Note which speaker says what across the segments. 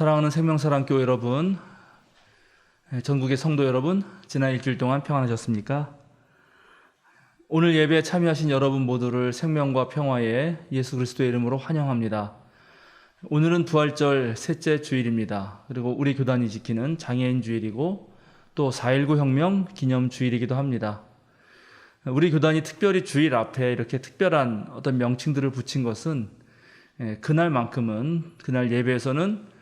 Speaker 1: 사랑하는 생명사랑교회 여러분, 전국의 성도 여러분, 지난 일주일 동안 평안하셨습니까? 오늘 예배에 참여하신 여러분 모두를 생명과 평화의 예수 그리스도의 이름으로 환영합니다. 오늘은 부활절 셋째 주일입니다. 그리고 우리 교단이 지키는 장애인 주일이고 또 4.19 혁명 기념 주일이기도 합니다. 우리 교단이 특별히 주일 앞에 이렇게 특별한 어떤 명칭들을 붙인 것은 그날만큼은, 그날 예배에서는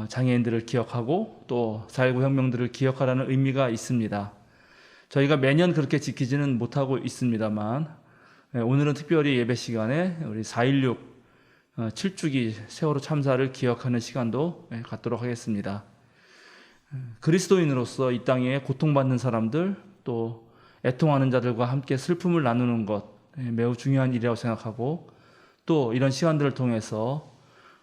Speaker 1: 장애인들을 기억하고 또 4.19 혁명들을 기억하라는 의미가 있습니다. 저희가 매년 그렇게 지키지는 못하고 있습니다만 오늘은 특별히 예배 시간에 우리 4.16 7주기 세월호 참사를 기억하는 시간도 갖도록 하겠습니다. 그리스도인으로서 이 땅에 고통받는 사람들 또 애통하는 자들과 함께 슬픔을 나누는 것 매우 중요한 일이라고 생각하고, 또 이런 시간들을 통해서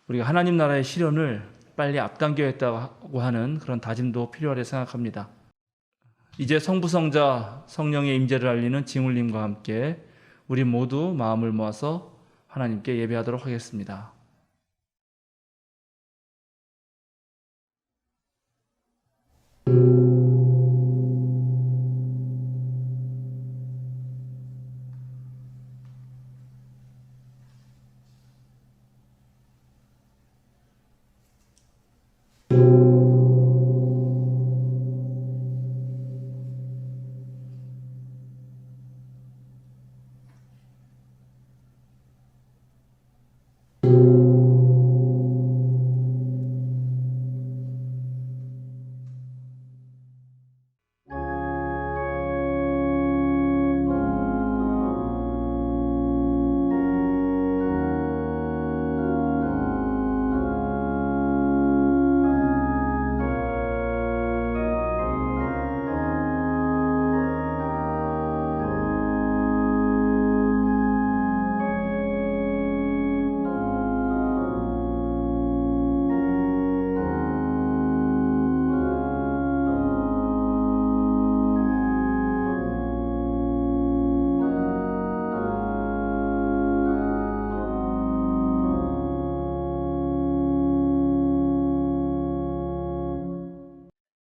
Speaker 1: 우리가 하나님 나라의 실현을 빨리 앞당겨야겠다고 하는 그런 다짐도 필요하다고 생각합니다. 이제 성부성자 성령의 임재를 알리는 징울림과 함께 우리 모두 마음을 모아서 하나님께 예배하도록 하겠습니다.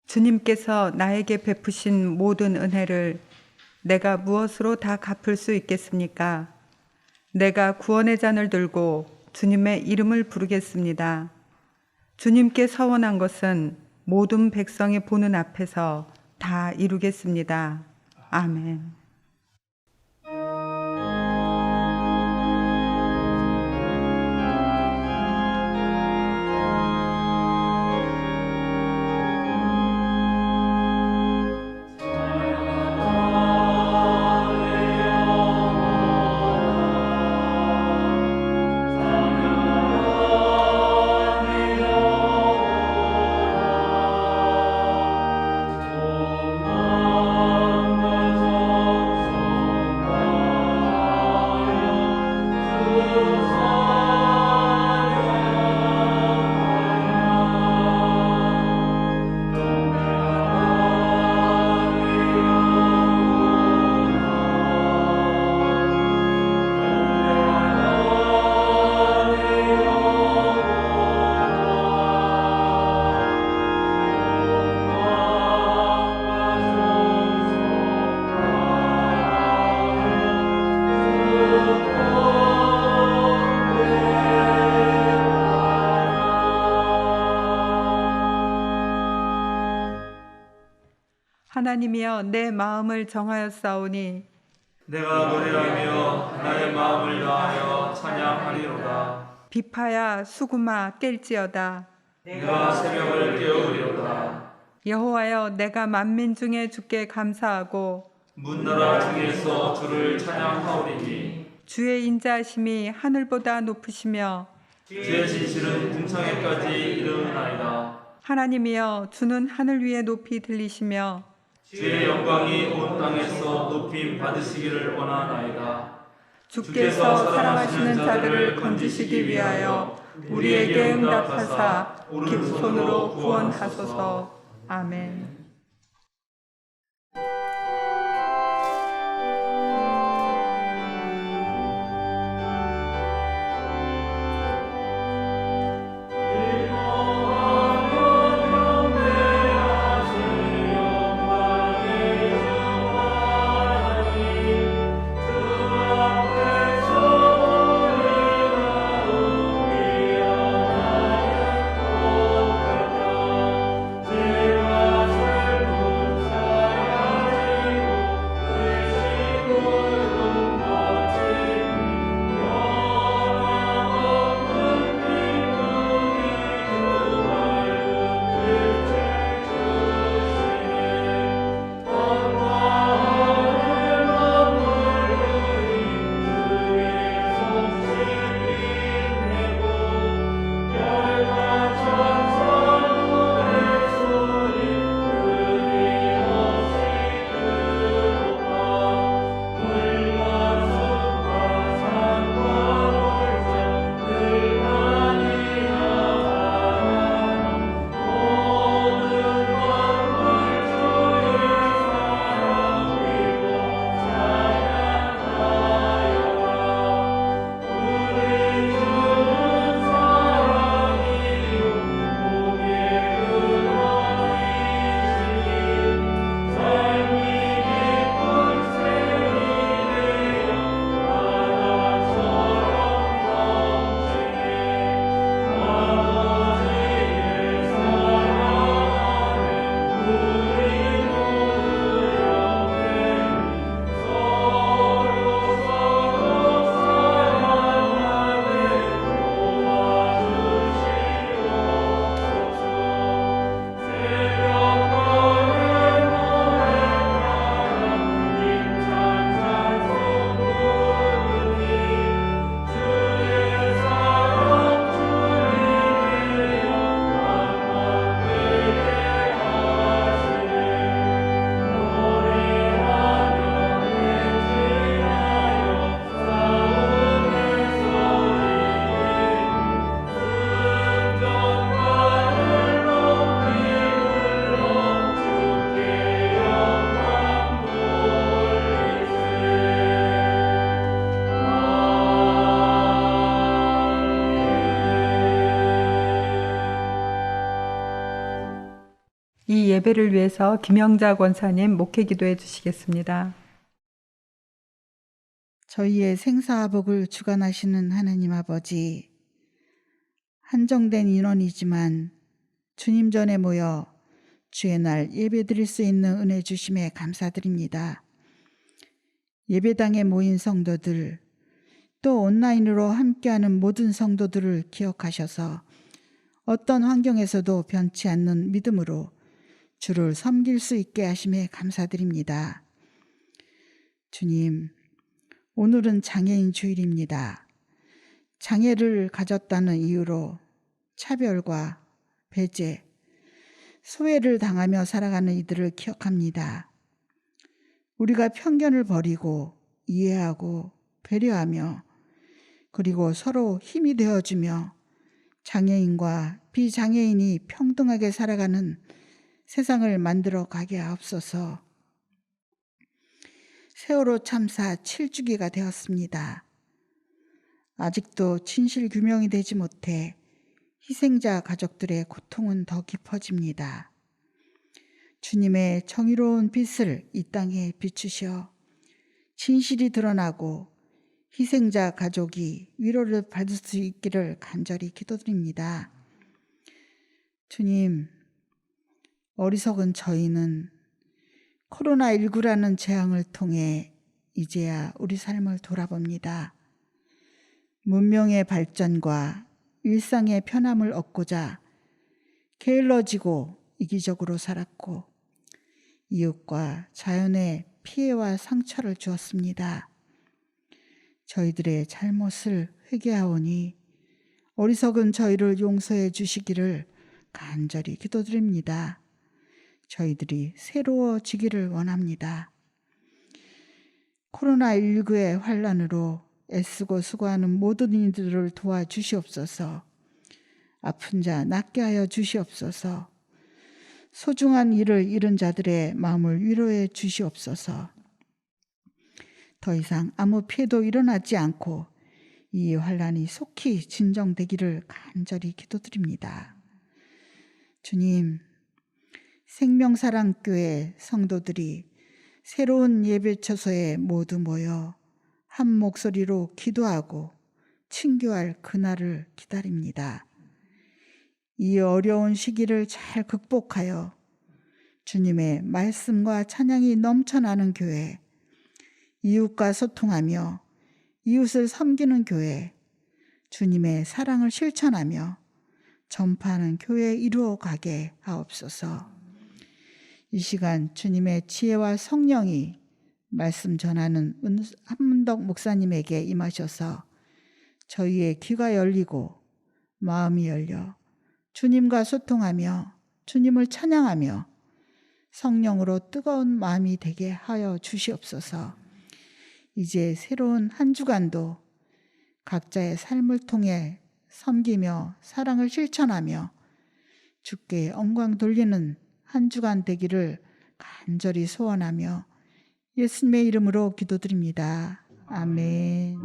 Speaker 2: 주님께서 나에게 베푸신 모든 은혜를 내가 무엇으로 다 갚을 수 있겠습니까? 내가 구원의 잔을 들고 주님의 이름을 부르겠습니다. 주님께 서원한 것은 모든 백성이 보는 앞에서 다 이루겠습니다. 아멘. 하나님이여 내 마음을 정하였사오니
Speaker 1: 내가 노래하며 나의 마음을 다하여 찬양하리로다.
Speaker 2: 비파야 수구마 깰지어다.
Speaker 1: 내가 새벽을 깨우리로다.
Speaker 2: 여호와여 내가 만민 중에 주께 감사하고
Speaker 1: 문나라 중에서 주를 찬양하오리니
Speaker 2: 주의 인자하심이 하늘보다 높으시며
Speaker 1: 주의 진실은 궁창에까지 이르나이다.
Speaker 2: 하나님이여 주는 하늘 위에 높이 들리시며
Speaker 1: 주의 영광이 온 땅에서 높임 받으시기를 원하나이다.
Speaker 2: 주께서 사랑하시는 자들을 건지시기 위하여 우리에게 응답하사 깊은 손으로 구원하소서. 아멘. 예배를 위해서 김영자 권사님 목회 기도해 주시겠습니다.
Speaker 3: 저희의 생사화복을 주관하시는 하나님 아버지, 한정된 인원이지만 주님 전에 모여 주의 날 예배드릴 수 있는 은혜 주심에 감사드립니다. 예배당에 모인 성도들, 또 온라인으로 함께하는 모든 성도들을 기억하셔서 어떤 환경에서도 변치 않는 믿음으로 주를 섬길 수 있게 하심에 감사드립니다. 주님, 오늘은 장애인 주일입니다. 장애를 가졌다는 이유로 차별과 배제, 소외를 당하며 살아가는 이들을 기억합니다. 우리가 편견을 버리고 이해하고 배려하며 그리고 서로 힘이 되어주며 장애인과 비장애인이 평등하게 살아가는 세상을 만들어 가게 하옵소서. 세월호 참사 7주기가 되었습니다. 아직도 진실 규명이 되지 못해 희생자 가족들의 고통은 더 깊어집니다. 주님의 정의로운 빛을 이 땅에 비추셔 진실이 드러나고 희생자 가족이 위로를 받을 수 있기를 간절히 기도드립니다. 주님, 어리석은 저희는 코로나19라는 재앙을 통해 이제야 우리 삶을 돌아봅니다. 문명의 발전과 일상의 편함을 얻고자 게을러지고 이기적으로 살았고 이웃과 자연의 피해와 상처를 주었습니다. 저희들의 잘못을 회개하오니 어리석은 저희를 용서해 주시기를 간절히 기도드립니다. 저희들이 새로워지기를 원합니다. 코로나19의 환난으로 애쓰고 수고하는 모든 이들을 도와주시옵소서. 아픈 자 낫게 하여 주시옵소서. 소중한 일을 잃은 자들의 마음을 위로해 주시옵소서. 더 이상 아무 피해도 일어나지 않고 이 환난이 속히 진정되기를 간절히 기도드립니다. 주님, 생명사랑교회 성도들이 새로운 예배처소에 모두 모여 한 목소리로 기도하고 친교할 그날을 기다립니다. 이 어려운 시기를 잘 극복하여 주님의 말씀과 찬양이 넘쳐나는 교회, 이웃과 소통하며 이웃을 섬기는 교회, 주님의 사랑을 실천하며 전파하는 교회 이루어가게 하옵소서. 이 시간 주님의 지혜와 성령이 말씀 전하는 한문덕 목사님에게 임하셔서 저희의 귀가 열리고 마음이 열려 주님과 소통하며 주님을 찬양하며 성령으로 뜨거운 마음이 되게 하여 주시옵소서. 이제 새로운 한 주간도 각자의 삶을 통해 섬기며 사랑을 실천하며 주께 영광 돌리는 한 주간 되기를 간절히 소원하며 예수님의 이름으로 기도드립니다. 아멘.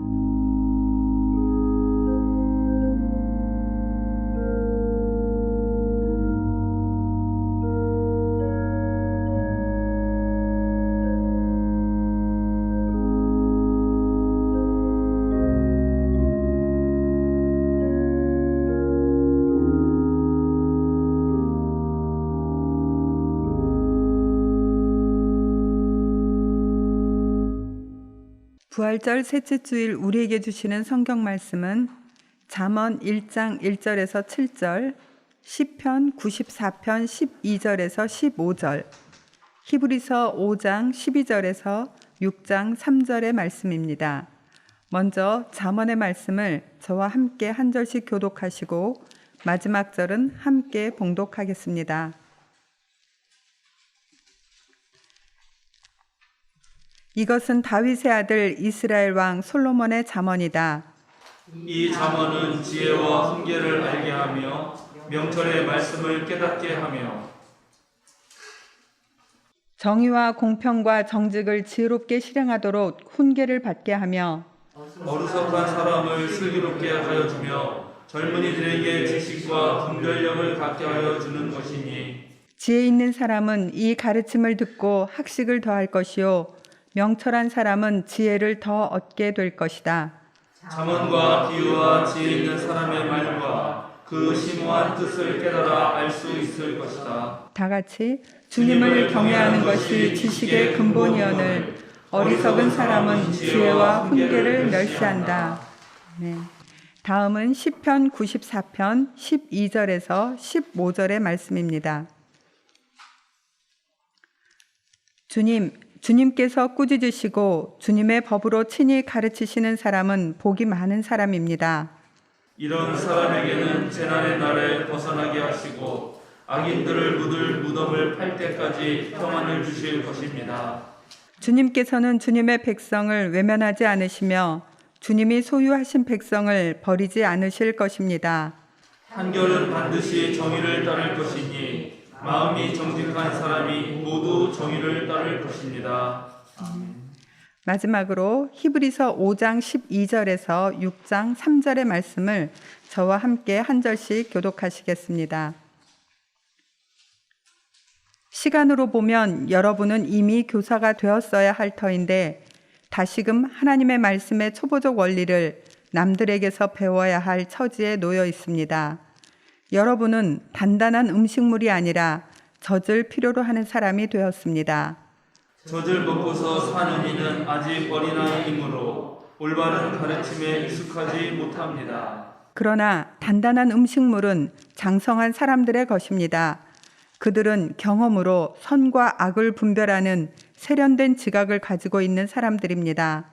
Speaker 2: 부활절 셋째 주일 우리에게 주시는 성경 말씀은 잠언 1장 1절에서 7절, 시편 94편 12절에서 15절, 히브리서 5장 12절에서 6장 3절의 말씀입니다. 먼저 잠언의 말씀을 저와 함께 한 절씩 교독하시고 마지막 절은 함께 봉독하겠습니다. 이것은 다윗의 아들 이스라엘 왕 솔로몬의 잠언이다.
Speaker 1: 이 잠언은 지혜와 훈계를 알게 하며 명철의 말씀을 깨닫게 하며
Speaker 2: 정의와 공평과 정직을 지혜롭게 실행하도록 훈계를 받게 하며
Speaker 1: 어리석한 사람을 슬기롭게 하여 주며 젊은이들에게 지식과 분별력을 갖게 하여 주는 것이니
Speaker 2: 지혜 있는 사람은 이 가르침을 듣고 학식을 더할 것이요 명철한 사람은 지혜를 더 얻게 될 것이다.
Speaker 1: 잠언과 비유와 지혜 있는 사람의 말과 그 심오한 뜻을 깨달아 알 수 있을 것이다.
Speaker 2: 다 같이 주님을 경외하는 것이 지식의 근본이오늘 어리석은 사람은 지혜와 훈계를 멸시한다. 네. 다음은 시편 94편 12절에서 15절의 말씀입니다. 주님께서 꾸짖으시고 주님의 법으로 친히 가르치시는 사람은 복이 많은 사람입니다.
Speaker 1: 이런 사람에게는 재난의 날에 벗어나게 하시고 악인들을 묻을 무덤을 팔 때까지 평안을 주실 것입니다.
Speaker 2: 주님께서는 주님의 백성을 외면하지 않으시며 주님이 소유하신 백성을 버리지 않으실 것입니다.
Speaker 1: 한결은 반드시 정의를 따를 것이니 마음이 정직한 사람이 모두 정의를 따를 것입니다.
Speaker 2: 마지막으로 히브리서 5장 12절에서 6장 3절의 말씀을 저와 함께 한 절씩 교독하시겠습니다. 시간으로 보면 여러분은 이미 교사가 되었어야 할 터인데 다시금 하나님의 말씀의 초보적 원리를 남들에게서 배워야 할 처지에 놓여 있습니다. 여러분은 단단한 음식물이 아니라 젖을 필요로 하는 사람이 되었습니다.
Speaker 1: 젖을 먹고서 사는 이는 아직 어린아이이므로 올바른 가르침에 익숙하지 못합니다.
Speaker 2: 그러나 단단한 음식물은 장성한 사람들의 것입니다. 그들은 경험으로 선과 악을 분별하는 세련된 지각을 가지고 있는 사람들입니다.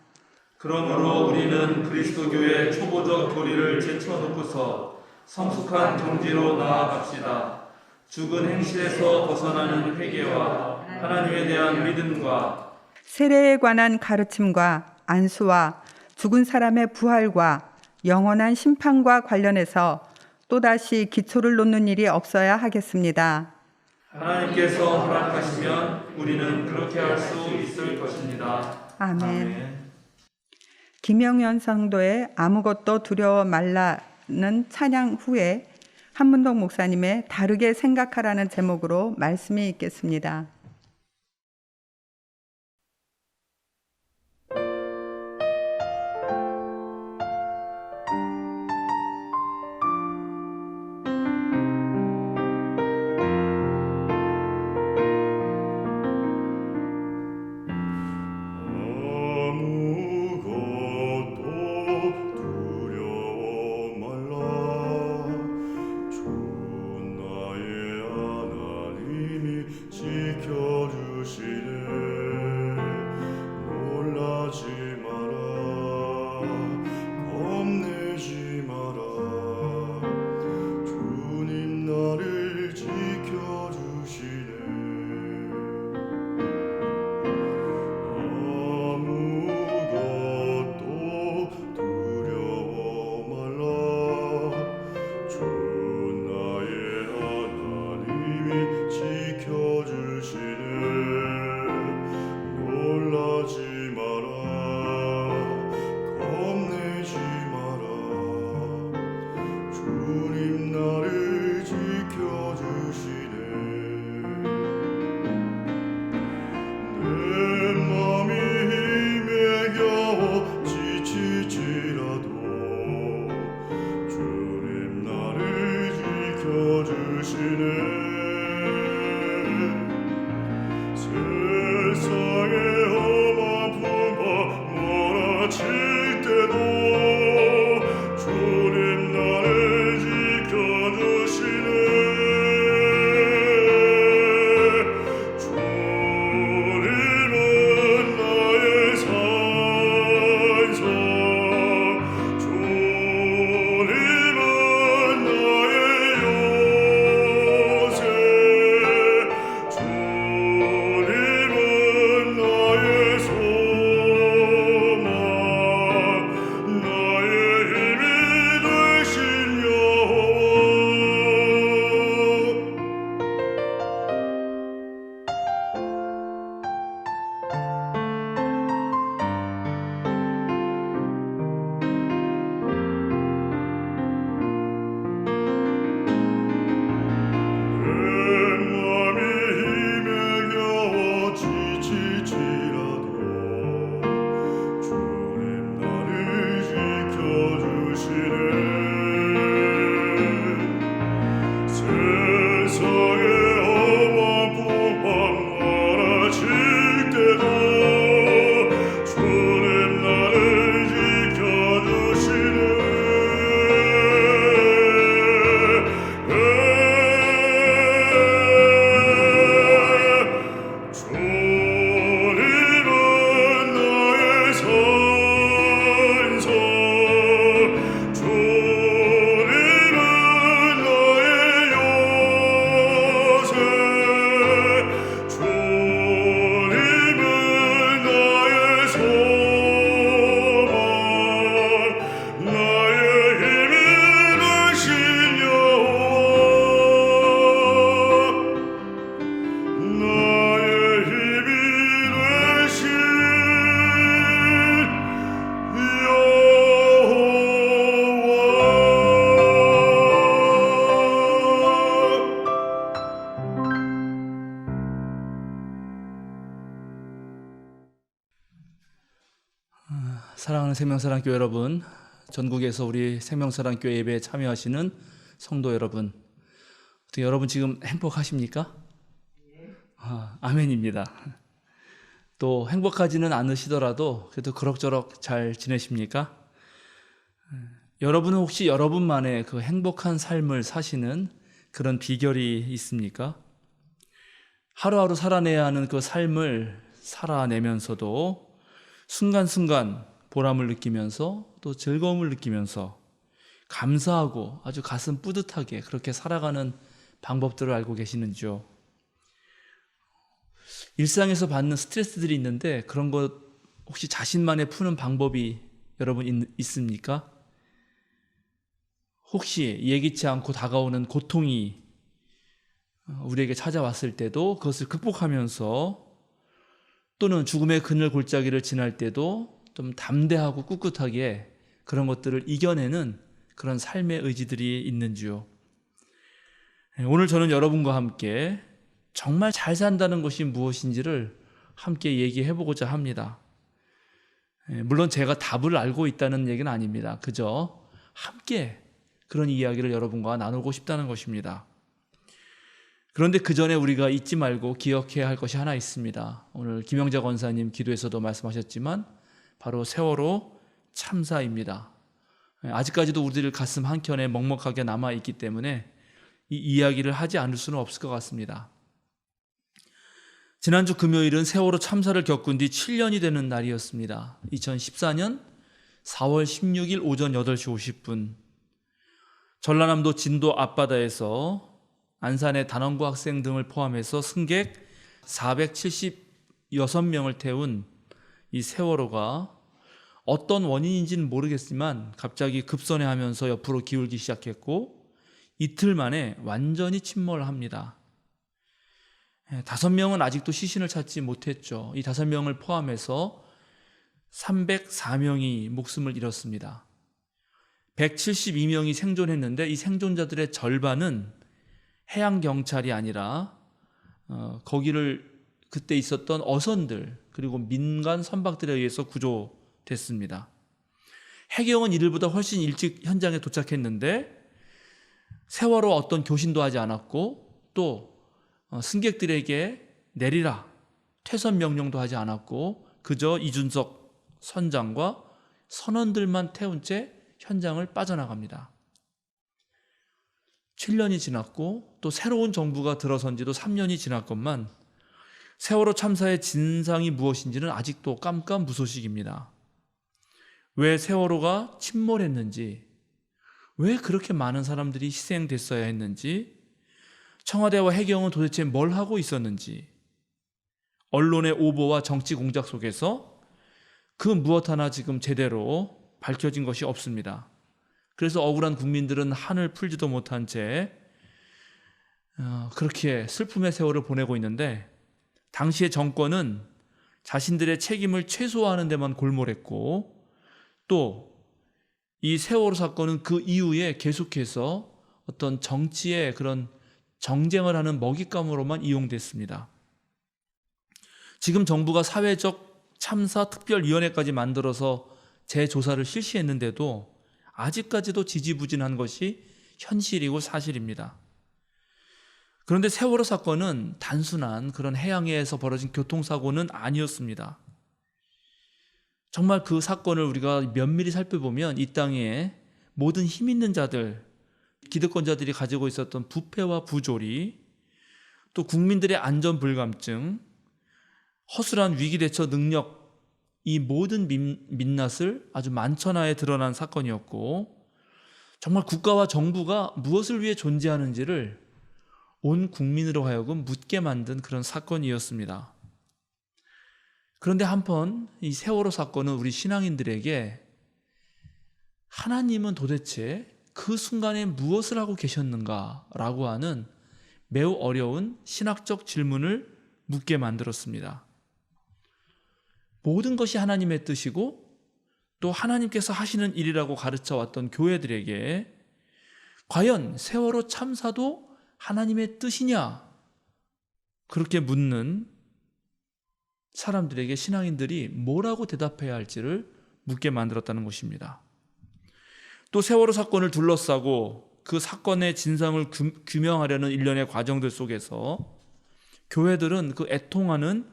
Speaker 1: 그러므로 우리는 그리스도교의 초보적 도리를 제쳐놓고서 성숙한 정지로 나아갑시다. 죽은 행실에서 벗어나는 회개와 하나님에 대한 믿음과
Speaker 2: 세례에 관한 가르침과 안수와 죽은 사람의 부활과 영원한 심판과 관련해서 또다시 기초를 놓는 일이 없어야 하겠습니다.
Speaker 1: 하나님께서 허락하시면 우리는 그렇게 할 수 있을 것입니다.
Speaker 2: 아멘. 김영현 성도의 아무것도 두려워 말라는 찬양 후에 한문동 목사님의 다르게 생각하라는 제목으로 말씀이 있겠습니다.
Speaker 1: 사랑하는 생명사랑교회 여러분, 전국에서 우리 생명사랑교회 예배에 참여하시는 성도 여러분, 어떻게 여러분 지금 행복하십니까? 아멘입니다. 또 행복하지는 않으시더라도 그래도 그럭저럭 잘 지내십니까? 여러분은 혹시 여러분만의 그 행복한 삶을 사시는 그런 비결이 있습니까? 하루하루 살아내야 하는 그 삶을 살아내면서도 순간순간 보람을 느끼면서 또 즐거움을 느끼면서 감사하고 아주 가슴 뿌듯하게 그렇게 살아가는 방법들을 알고 계시는지요? 일상에서 받는 스트레스들이 있는데 그런 것 혹시 자신만의 푸는 방법이 여러분 있습니까? 혹시 예기치 않고 다가오는 고통이 우리에게 찾아왔을 때도 그것을 극복하면서 또는 죽음의 그늘 골짜기를 지날 때도 좀 담대하고 꿋꿋하게 그런 것들을 이겨내는 그런 삶의 의지들이 있는지요? 오늘 저는 여러분과 함께 정말 잘 산다는 것이 무엇인지를 함께 얘기해 보고자 합니다. 물론 제가 답을 알고 있다는 얘기는 아닙니다. 그저 함께 그런 이야기를 여러분과 나누고 싶다는 것입니다. 그런데 그 전에 우리가 잊지 말고 기억해야 할 것이 하나 있습니다. 오늘 김영자 권사님 기도에서도 말씀하셨지만 바로 세월호 참사입니다. 아직까지도 우리들 가슴 한켠에 먹먹하게 남아있기 때문에 이 이야기를 하지 않을 수는 없을 것 같습니다. 지난주 금요일은 세월호 참사를 겪은 뒤 7년이 되는 날이었습니다. 2014년 4월 16일 오전 8시 50분 전라남도 진도 앞바다에서 안산의 단원고 학생 등을 포함해서 승객 476명을 태운 이 세월호가 어떤 원인인지는 모르겠지만 갑자기 급선회하면서 옆으로 기울기 시작했고 이틀 만에 완전히 침몰을 합니다. 5명은 아직도 시신을 찾지 못했죠. 이 5명을 포함해서 304명이 목숨을 잃었습니다. 172명이 생존했는데 이 생존자들의 절반은 해양경찰이 아니라 거기를 그때 있었던 어선들 그리고 민간 선박들에 의해서 구조됐습니다. 해경은 이들보다 훨씬 일찍 현장에 도착했는데 세월호 어떤 교신도 하지 않았고 또 승객들에게 내리라 퇴선 명령도 하지 않았고 그저 이준석 선장과 선원들만 태운 채 현장을 빠져나갑니다. 7년이 지났고 또 새로운 정부가 들어선 지도 3년이 지났건만 세월호 참사의 진상이 무엇인지는 아직도 깜깜무소식입니다. 왜 세월호가 침몰했는지, 왜 그렇게 많은 사람들이 희생됐어야 했는지, 청와대와 해경은 도대체 뭘 하고 있었는지, 언론의 오보와 정치 공작 속에서 그 무엇 하나 지금 제대로 밝혀진 것이 없습니다. 그래서 억울한 국민들은 한을 풀지도 못한 채 그렇게 슬픔의 세월을 보내고 있는데 당시의 정권은 자신들의 책임을 최소화하는 데만 골몰했고 또 이 세월호 사건은 그 이후에 계속해서 어떤 정치의 그런 정쟁을 하는 먹잇감으로만 이용됐습니다. 지금 정부가 사회적 참사 특별위원회까지 만들어서 재조사를 실시했는데도 아직까지도 지지부진한 것이 현실이고 사실입니다. 그런데 세월호 사건은 단순한 그런 해양에서 벌어진 교통사고는 아니었습니다. 정말 그 사건을 우리가 면밀히 살펴보면 이 땅에 모든 힘 있는 자들, 기득권자들이 가지고 있었던 부패와 부조리, 또 국민들의 안전 불감증, 허술한 위기대처 능력, 이 모든 민낯을 아주 만천하에 드러난 사건이었고 정말 국가와 정부가 무엇을 위해 존재하는지를 온 국민으로 하여금 묻게 만든 그런 사건이었습니다. 그런데 한편 이 세월호 사건은 우리 신앙인들에게 하나님은 도대체 그 순간에 무엇을 하고 계셨는가라고 하는 매우 어려운 신학적 질문을 묻게 만들었습니다. 모든 것이 하나님의 뜻이고 또 하나님께서 하시는 일이라고 가르쳐 왔던 교회들에게 과연 세월호 참사도 하나님의 뜻이냐? 그렇게 묻는 사람들에게 신앙인들이 뭐라고 대답해야 할지를 묻게 만들었다는 것입니다. 또 세월호 사건을 둘러싸고 그 사건의 진상을 규명하려는 일련의 과정들 속에서 교회들은 그 애통하는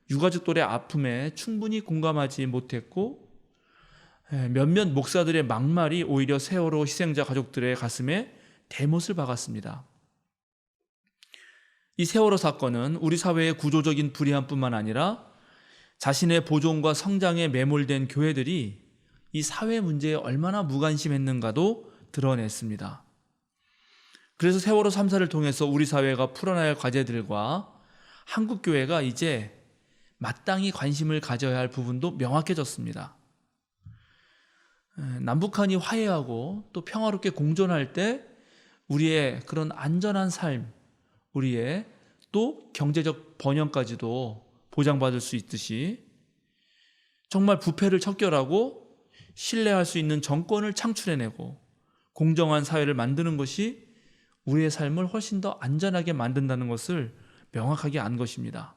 Speaker 1: 유가족들의 아픔에 충분히 공감하지 못했고, 몇몇 목사들의 막말이 오히려 세월호 희생자 가족들의 가슴에 대못을 박았습니다. 이 세월호 사건은 우리 사회의 구조적인 불의함뿐만 아니라 자신의 보존과 성장에 매몰된 교회들이 이 사회 문제에 얼마나 무관심했는가도 드러냈습니다. 그래서 세월호 참사를 통해서 우리 사회가 풀어나야 할 과제들과 한국교회가 이제 마땅히 관심을 가져야 할 부분도 명확해졌습니다. 남북한이 화해하고 또 평화롭게 공존할 때 우리의 그런 안전한 삶, 우리의 또 경제적 번영까지도 보장받을 수 있듯이 정말 부패를 척결하고 신뢰할 수 있는 정권을 창출해내고 공정한 사회를 만드는 것이 우리의 삶을 훨씬 더 안전하게 만든다는 것을 명확하게 안 것입니다.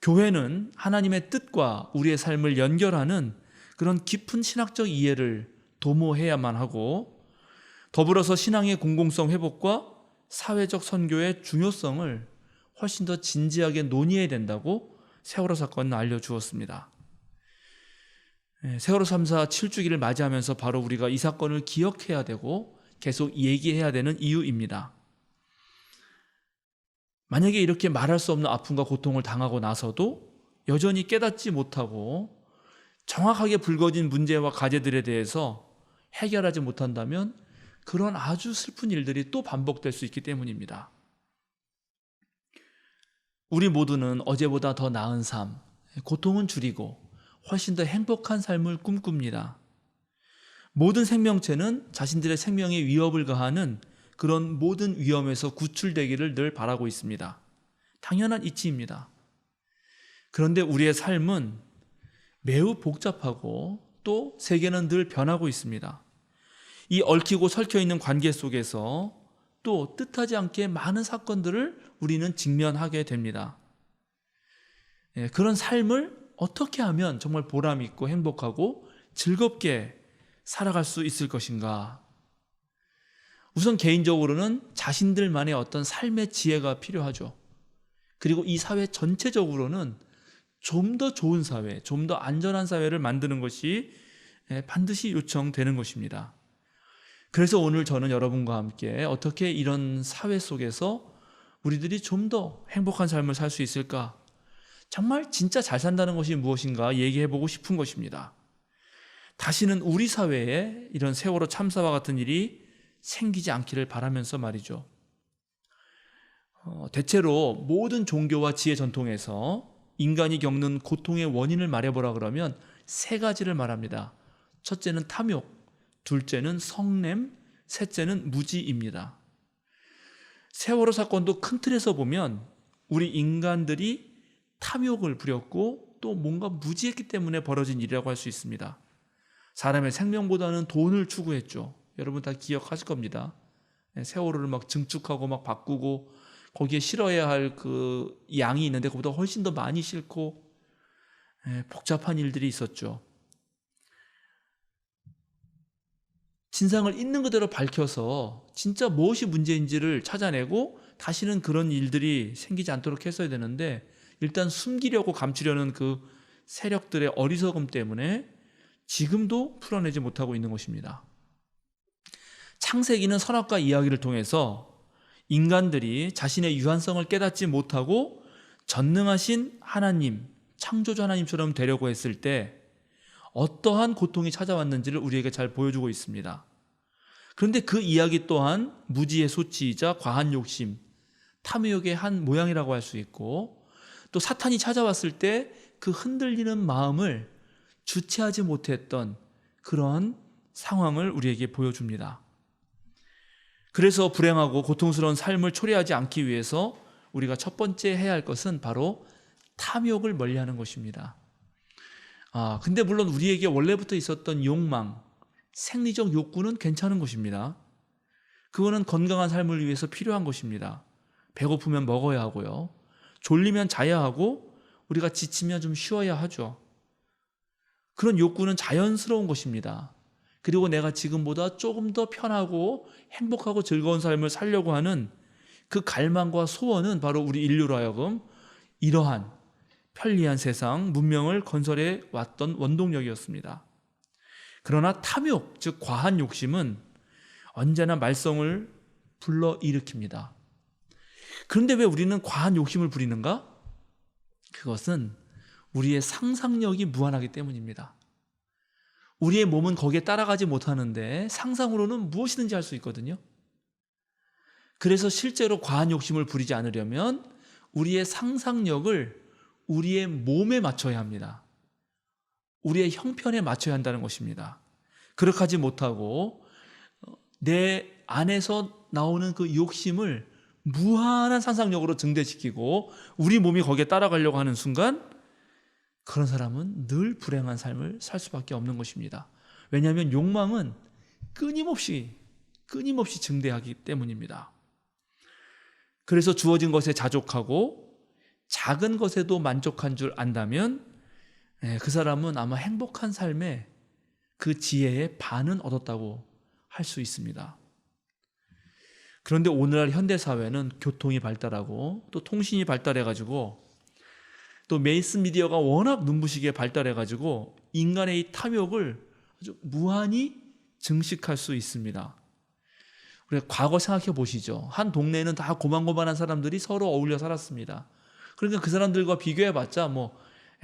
Speaker 1: 교회는 하나님의 뜻과 우리의 삶을 연결하는 그런 깊은 신학적 이해를 도모해야만 하고, 더불어서 신앙의 공공성 회복과 사회적 선교의 중요성을 훨씬 더 진지하게 논의해야 된다고 세월호 사건은 알려주었습니다. 세월호 참사 7주기를 맞이하면서 바로 우리가 이 사건을 기억해야 되고 계속 얘기해야 되는 이유입니다. 만약에 이렇게 말할 수 없는 아픔과 고통을 당하고 나서도 여전히 깨닫지 못하고 정확하게 불거진 문제와 과제들에 대해서 해결하지 못한다면 그런 아주 슬픈 일들이 또 반복될 수 있기 때문입니다. 우리 모두는 어제보다 더 나은 삶, 고통은 줄이고 훨씬 더 행복한 삶을 꿈꿉니다. 모든 생명체는 자신들의 생명에 위협을 가하는 그런 모든 위험에서 구출되기를 늘 바라고 있습니다. 당연한 이치입니다. 그런데 우리의 삶은 매우 복잡하고 또 세계는 늘 변하고 있습니다. 이 얽히고 설켜 있는 관계 속에서 또 뜻하지 않게 많은 사건들을 우리는 직면하게 됩니다. 그런 삶을 어떻게 하면 정말 보람 있고 행복하고 즐겁게 살아갈 수 있을 것인가? 우선 개인적으로는 자신들만의 어떤 삶의 지혜가 필요하죠. 그리고 이 사회 전체적으로는 좀 더 좋은 사회, 좀 더 안전한 사회를 만드는 것이 반드시 요청되는 것입니다. 그래서 오늘 저는 여러분과 함께 어떻게 이런 사회 속에서 우리들이 좀 더 행복한 삶을 살 수 있을까? 정말 진짜 잘 산다는 것이 무엇인가 얘기해보고 싶은 것입니다. 다시는 우리 사회에 이런 세월호 참사와 같은 일이 생기지 않기를 바라면서 말이죠. 대체로 모든 종교와 지혜 전통에서 인간이 겪는 고통의 원인을 말해보라 그러면 세 가지를 말합니다. 첫째는 탐욕, 둘째는 성냄, 셋째는 무지입니다. 세월호 사건도 큰 틀에서 보면 우리 인간들이 탐욕을 부렸고 또 뭔가 무지했기 때문에 벌어진 일이라고 할 수 있습니다. 사람의 생명보다는 돈을 추구했죠. 여러분 다 기억하실 겁니다. 세월호를 막 증축하고 막 바꾸고 거기에 실어야 할 그 양이 있는데 그보다 훨씬 더 많이 싣고 복잡한 일들이 있었죠. 진상을 있는 그대로 밝혀서 진짜 무엇이 문제인지를 찾아내고 다시는 그런 일들이 생기지 않도록 했어야 되는데 일단 숨기려고 감추려는 그 세력들의 어리석음 때문에 지금도 풀어내지 못하고 있는 것입니다. 창세기는 선악과 이야기를 통해서 인간들이 자신의 유한성을 깨닫지 못하고 전능하신 하나님, 창조주 하나님처럼 되려고 했을 때 어떠한 고통이 찾아왔는지를 우리에게 잘 보여주고 있습니다. 그런데 그 이야기 또한 무지의 소치이자 과한 욕심, 탐욕의 한 모양이라고 할 수 있고 또 사탄이 찾아왔을 때 그 흔들리는 마음을 주체하지 못했던 그런 상황을 우리에게 보여줍니다. 그래서 불행하고 고통스러운 삶을 초래하지 않기 위해서 우리가 첫 번째 해야 할 것은 바로 탐욕을 멀리하는 것입니다. 근데 물론 우리에게 원래부터 있었던 욕망, 생리적 욕구는 괜찮은 것입니다. 그거는 건강한 삶을 위해서 필요한 것입니다. 배고프면 먹어야 하고요. 졸리면 자야 하고 우리가 지치면 좀 쉬어야 하죠. 그런 욕구는 자연스러운 것입니다. 그리고 내가 지금보다 조금 더 편하고 행복하고 즐거운 삶을 살려고 하는 그 갈망과 소원은 바로 우리 인류로 하여금 이러한 편리한 세상, 문명을 건설해 왔던 원동력이었습니다. 그러나 탐욕, 즉 과한 욕심은 언제나 말썽을 불러일으킵니다. 그런데 왜 우리는 과한 욕심을 부리는가? 그것은 우리의 상상력이 무한하기 때문입니다. 우리의 몸은 거기에 따라가지 못하는데 상상으로는 무엇이든지 할 수 있거든요. 그래서 실제로 과한 욕심을 부리지 않으려면 우리의 상상력을 우리의 몸에 맞춰야 합니다. 우리의 형편에 맞춰야 한다는 것입니다. 그렇게 하지 못하고 내 안에서 나오는 그 욕심을 무한한 상상력으로 증대시키고 우리 몸이 거기에 따라가려고 하는 순간 그런 사람은 늘 불행한 삶을 살 수밖에 없는 것입니다. 왜냐하면 욕망은 끊임없이 증대하기 때문입니다. 그래서 주어진 것에 자족하고 작은 것에도 만족한 줄 안다면 그 사람은 아마 행복한 삶의 그 지혜의 반은 얻었다고 할 수 있습니다. 그런데 오늘날 현대사회는 교통이 발달하고 또 통신이 발달해가지고 또 매스미디어가 워낙 눈부시게 발달해가지고 인간의 이 탐욕을 아주 무한히 증식할 수 있습니다. 우리가 과거 생각해 보시죠. 한 동네에는 다 고만고만한 사람들이 서로 어울려 살았습니다. 그러니까 그 사람들과 비교해봤자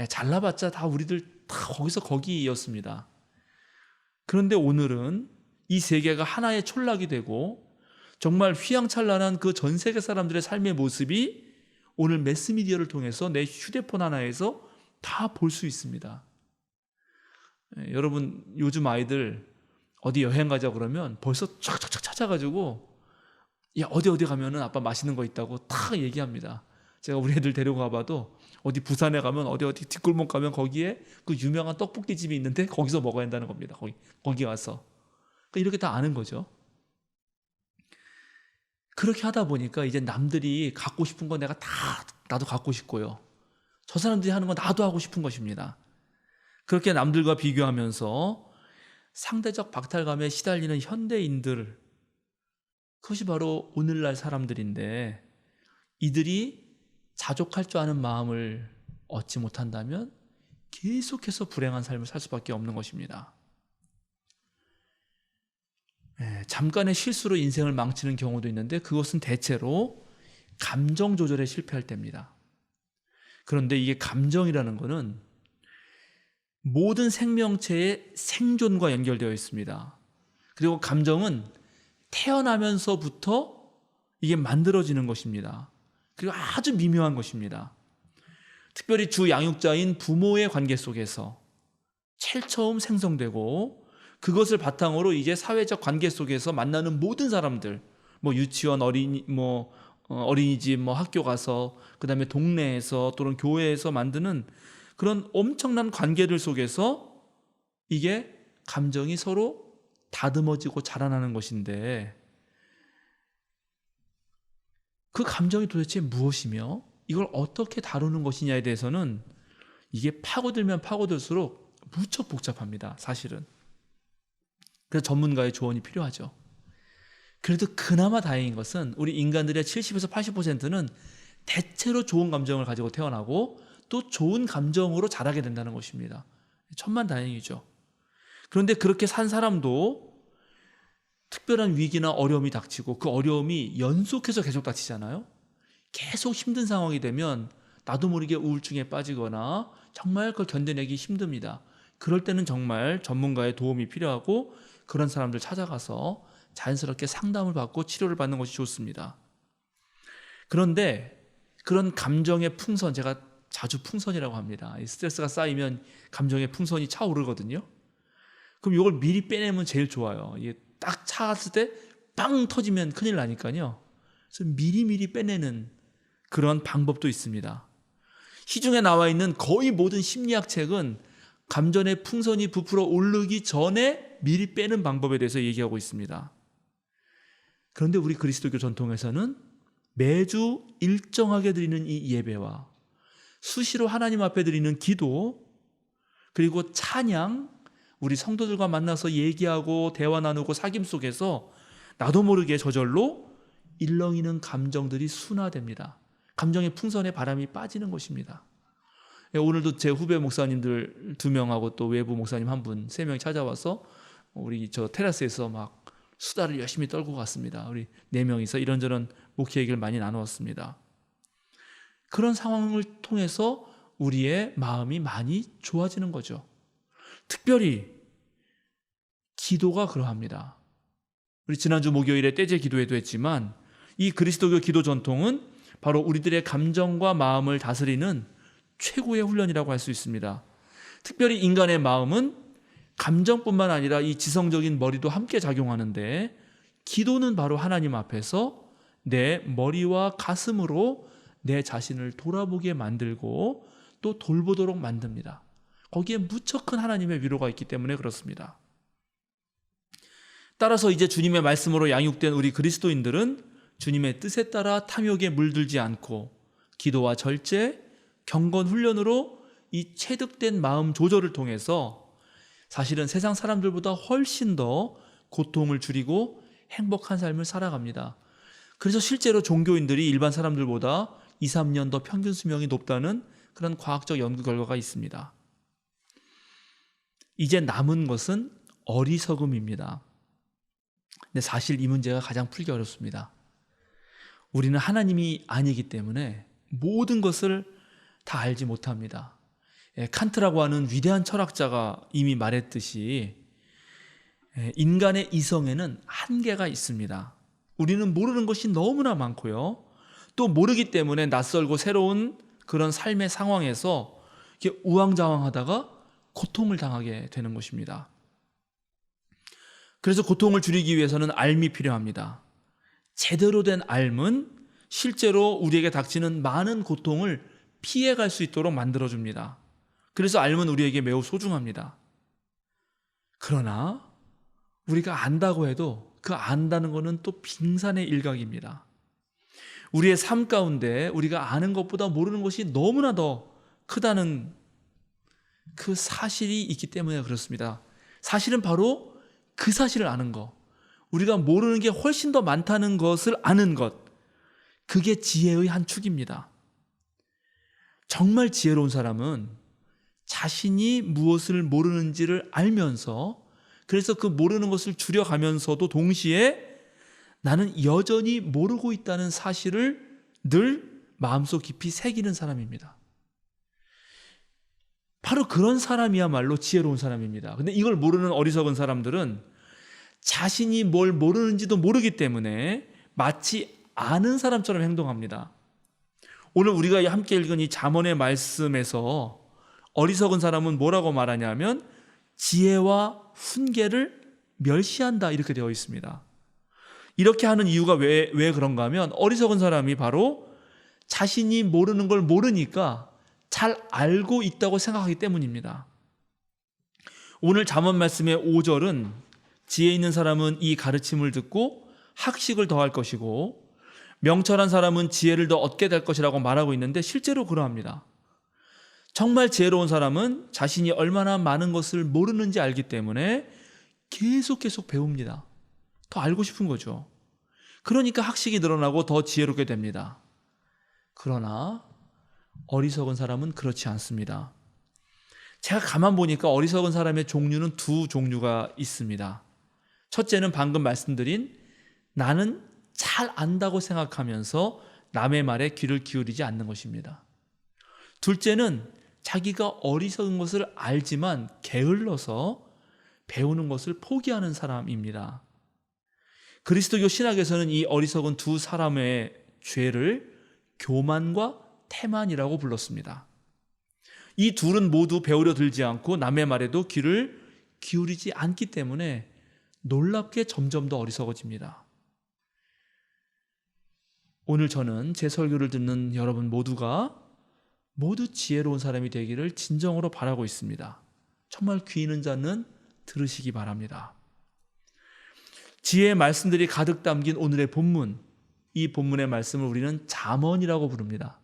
Speaker 1: 잘나봤자 다 우리들 다 거기서 거기였습니다. 그런데 오늘은 이 세계가 하나의 촌락이 되고 정말 휘황찬란한 그 전 세계 사람들의 삶의 모습이 오늘 매스미디어를 통해서 내 휴대폰 하나에서 다 볼 수 있습니다. 여러분 요즘 아이들 어디 여행 가자 그러면 벌써 쫙쫙쫙 찾아가지고 야 어디 가면은 아빠 맛있는 거 있다고 다 얘기합니다. 제가 우리 애들 데리고 가봐도 어디 부산에 가면 어디 뒷골목 가면 거기에 그 유명한 떡볶이 집이 있는데 거기서 먹어야 한다는 겁니다. 거기 가서 그러니까 이렇게 다 아는 거죠. 그렇게 하다 보니까 이제 남들이 갖고 싶은 거 나도 갖고 싶고요. 저 사람들이 하는 거 나도 하고 싶은 것입니다. 그렇게 남들과 비교하면서 상대적 박탈감에 시달리는 현대인들, 그것이 바로 오늘날 사람들인데 이들이 자족할 줄 아는 마음을 얻지 못한다면 계속해서 불행한 삶을 살 수밖에 없는 것입니다. 잠깐의 실수로 인생을 망치는 경우도 있는데 그것은 대체로 감정 조절에 실패할 때입니다. 그런데 이게 감정이라는 것은 모든 생명체의 생존과 연결되어 있습니다. 그리고 감정은 태어나면서부터 이게 만들어지는 것입니다. 그리고 아주 미묘한 것입니다. 특별히 주 양육자인 부모의 관계 속에서 제일 처음 생성되고 그것을 바탕으로 이제 사회적 관계 속에서 만나는 모든 사람들, 유치원, 어린이집, 학교 가서, 그 다음에 동네에서 또는 교회에서 만드는 그런 엄청난 관계들 속에서 이게 감정이 서로 다듬어지고 자라나는 것인데 그 감정이 도대체 무엇이며 이걸 어떻게 다루는 것이냐에 대해서는 이게 파고들면 파고들수록 무척 복잡합니다. 사실은. 그래서 전문가의 조언이 필요하죠. 그래도 그나마 다행인 것은 우리 인간들의 70에서 80%는 대체로 좋은 감정을 가지고 태어나고 또 좋은 감정으로 자라게 된다는 것입니다. 천만다행이죠. 그런데 그렇게 산 사람도 특별한 위기나 어려움이 닥치고 그 어려움이 연속해서 계속 닥치잖아요. 계속 힘든 상황이 되면 나도 모르게 우울증에 빠지거나 정말 그걸 견뎌내기 힘듭니다. 그럴 때는 정말 전문가의 도움이 필요하고 그런 사람들 찾아가서 자연스럽게 상담을 받고 치료를 받는 것이 좋습니다. 그런데 그런 감정의 풍선, 제가 자주 풍선이라고 합니다. 스트레스가 쌓이면 감정의 풍선이 차오르거든요. 그럼 이걸 미리 빼내면 제일 좋아요. 이게 딱 차왔을 때 빵 터지면 큰일 나니까요. 그래서 미리 빼내는 그런 방법도 있습니다. 시중에 나와 있는 거의 모든 심리학 책은 감정의 풍선이 부풀어 오르기 전에 미리 빼는 방법에 대해서 얘기하고 있습니다. 그런데 우리 그리스도교 전통에서는 매주 일정하게 드리는 이 예배와 수시로 하나님 앞에 드리는 기도, 그리고 찬양, 우리 성도들과 만나서 얘기하고 대화 나누고 사귐 속에서 나도 모르게 저절로 일렁이는 감정들이 순화됩니다. 감정의 풍선에 바람이 빠지는 것입니다. 오늘도 제 후배 목사님들 2명하고 또 외부 목사님 1분, 3명이 찾아와서 우리 저 테라스에서 막 수다를 열심히 떨고 갔습니다. 우리 4명이서 이런저런 목회 얘기를 많이 나누었습니다. 그런 상황을 통해서 우리의 마음이 많이 좋아지는 거죠. 특별히 기도가 그러합니다. 우리 지난주 목요일에 떼제 기도회도 했지만 이 그리스도교 기도 전통은 바로 우리들의 감정과 마음을 다스리는 최고의 훈련이라고 할 수 있습니다. 특별히 인간의 마음은 감정뿐만 아니라 이 지성적인 머리도 함께 작용하는데, 기도는 바로 하나님 앞에서 내 머리와 가슴으로 내 자신을 돌아보게 만들고 또 돌보도록 만듭니다. 거기에 무척 큰 하나님의 위로가 있기 때문에 그렇습니다. 따라서 이제 주님의 말씀으로 양육된 우리 그리스도인들은 주님의 뜻에 따라 탐욕에 물들지 않고 기도와 절제, 경건 훈련으로 이 체득된 마음 조절을 통해서 사실은 세상 사람들보다 훨씬 더 고통을 줄이고 행복한 삶을 살아갑니다. 그래서 실제로 종교인들이 일반 사람들보다 2-3년 더 평균 수명이 높다는 그런 과학적 연구 결과가 있습니다. 이제 남은 것은 어리석음입니다. 근데 사실 이 문제가 가장 풀기 어렵습니다. 우리는 하나님이 아니기 때문에 모든 것을 다 알지 못합니다. 칸트라고 하는 위대한 철학자가 이미 말했듯이 인간의 이성에는 한계가 있습니다. 우리는 모르는 것이 너무나 많고요. 또 모르기 때문에 낯설고 새로운 그런 삶의 상황에서 이렇게 우왕좌왕하다가 고통을 당하게 되는 것입니다. 그래서 고통을 줄이기 위해서는 알미 필요합니다. 제대로 된 알은 실제로 우리에게 닥치는 많은 고통을 피해갈 수 있도록 만들어줍니다. 그래서 알은 우리에게 매우 소중합니다. 그러나 우리가 안다고 해도 그 안다는 것은 또 빙산의 일각입니다. 우리의 삶 가운데 우리가 아는 것보다 모르는 것이 너무나 더 크다는 그 사실이 있기 때문에 그렇습니다. 사실은 바로 그 사실을 아는 것, 우리가 모르는 게 훨씬 더 많다는 것을 아는 것, 그게 지혜의 한 축입니다. 정말 지혜로운 사람은 자신이 무엇을 모르는지를 알면서, 그래서 그 모르는 것을 줄여가면서도 동시에 나는 여전히 모르고 있다는 사실을 늘 마음속 깊이 새기는 사람입니다. 바로 그런 사람이야말로 지혜로운 사람입니다. 근데 이걸 모르는 어리석은 사람들은 자신이 뭘 모르는지도 모르기 때문에 마치 아는 사람처럼 행동합니다. 오늘 우리가 함께 읽은 이 잠언의 말씀에서 어리석은 사람은 뭐라고 말하냐면 지혜와 훈계를 멸시한다, 이렇게 되어 있습니다. 이렇게 하는 이유가 왜 그런가 하면 어리석은 사람이 바로 자신이 모르는 걸 모르니까 잘 알고 있다고 생각하기 때문입니다. 오늘 잠언 말씀의 5절은 지혜 있는 사람은 이 가르침을 듣고 학식을 더할 것이고 명철한 사람은 지혜를 더 얻게 될 것이라고 말하고 있는데 실제로 그러합니다. 정말 지혜로운 사람은 자신이 얼마나 많은 것을 모르는지 알기 때문에 계속 배웁니다. 더 알고 싶은 거죠. 그러니까 학식이 늘어나고 더 지혜롭게 됩니다. 그러나 어리석은 사람은 그렇지 않습니다. 제가 가만 보니까 어리석은 사람의 종류는 2 종류가 있습니다. 첫째는 방금 말씀드린 나는 잘 안다고 생각하면서 남의 말에 귀를 기울이지 않는 것입니다. 둘째는 자기가 어리석은 것을 알지만 게을러서 배우는 것을 포기하는 사람입니다. 그리스도교 신학에서는 이 어리석은 2 사람의 죄를 교만과 태만이라고 불렀습니다. 이 둘은 모두 배우려 들지 않고 남의 말에도 귀를 기울이지 않기 때문에 놀랍게 점점 더 어리석어집니다. 오늘 저는 제 설교를 듣는 여러분 모두가 모두 지혜로운 사람이 되기를 진정으로 바라고 있습니다. 정말 귀 있는 자는 들으시기 바랍니다. 지혜의 말씀들이 가득 담긴 오늘의 본문, 이 본문의 말씀을 우리는 잠언이라고 부릅니다.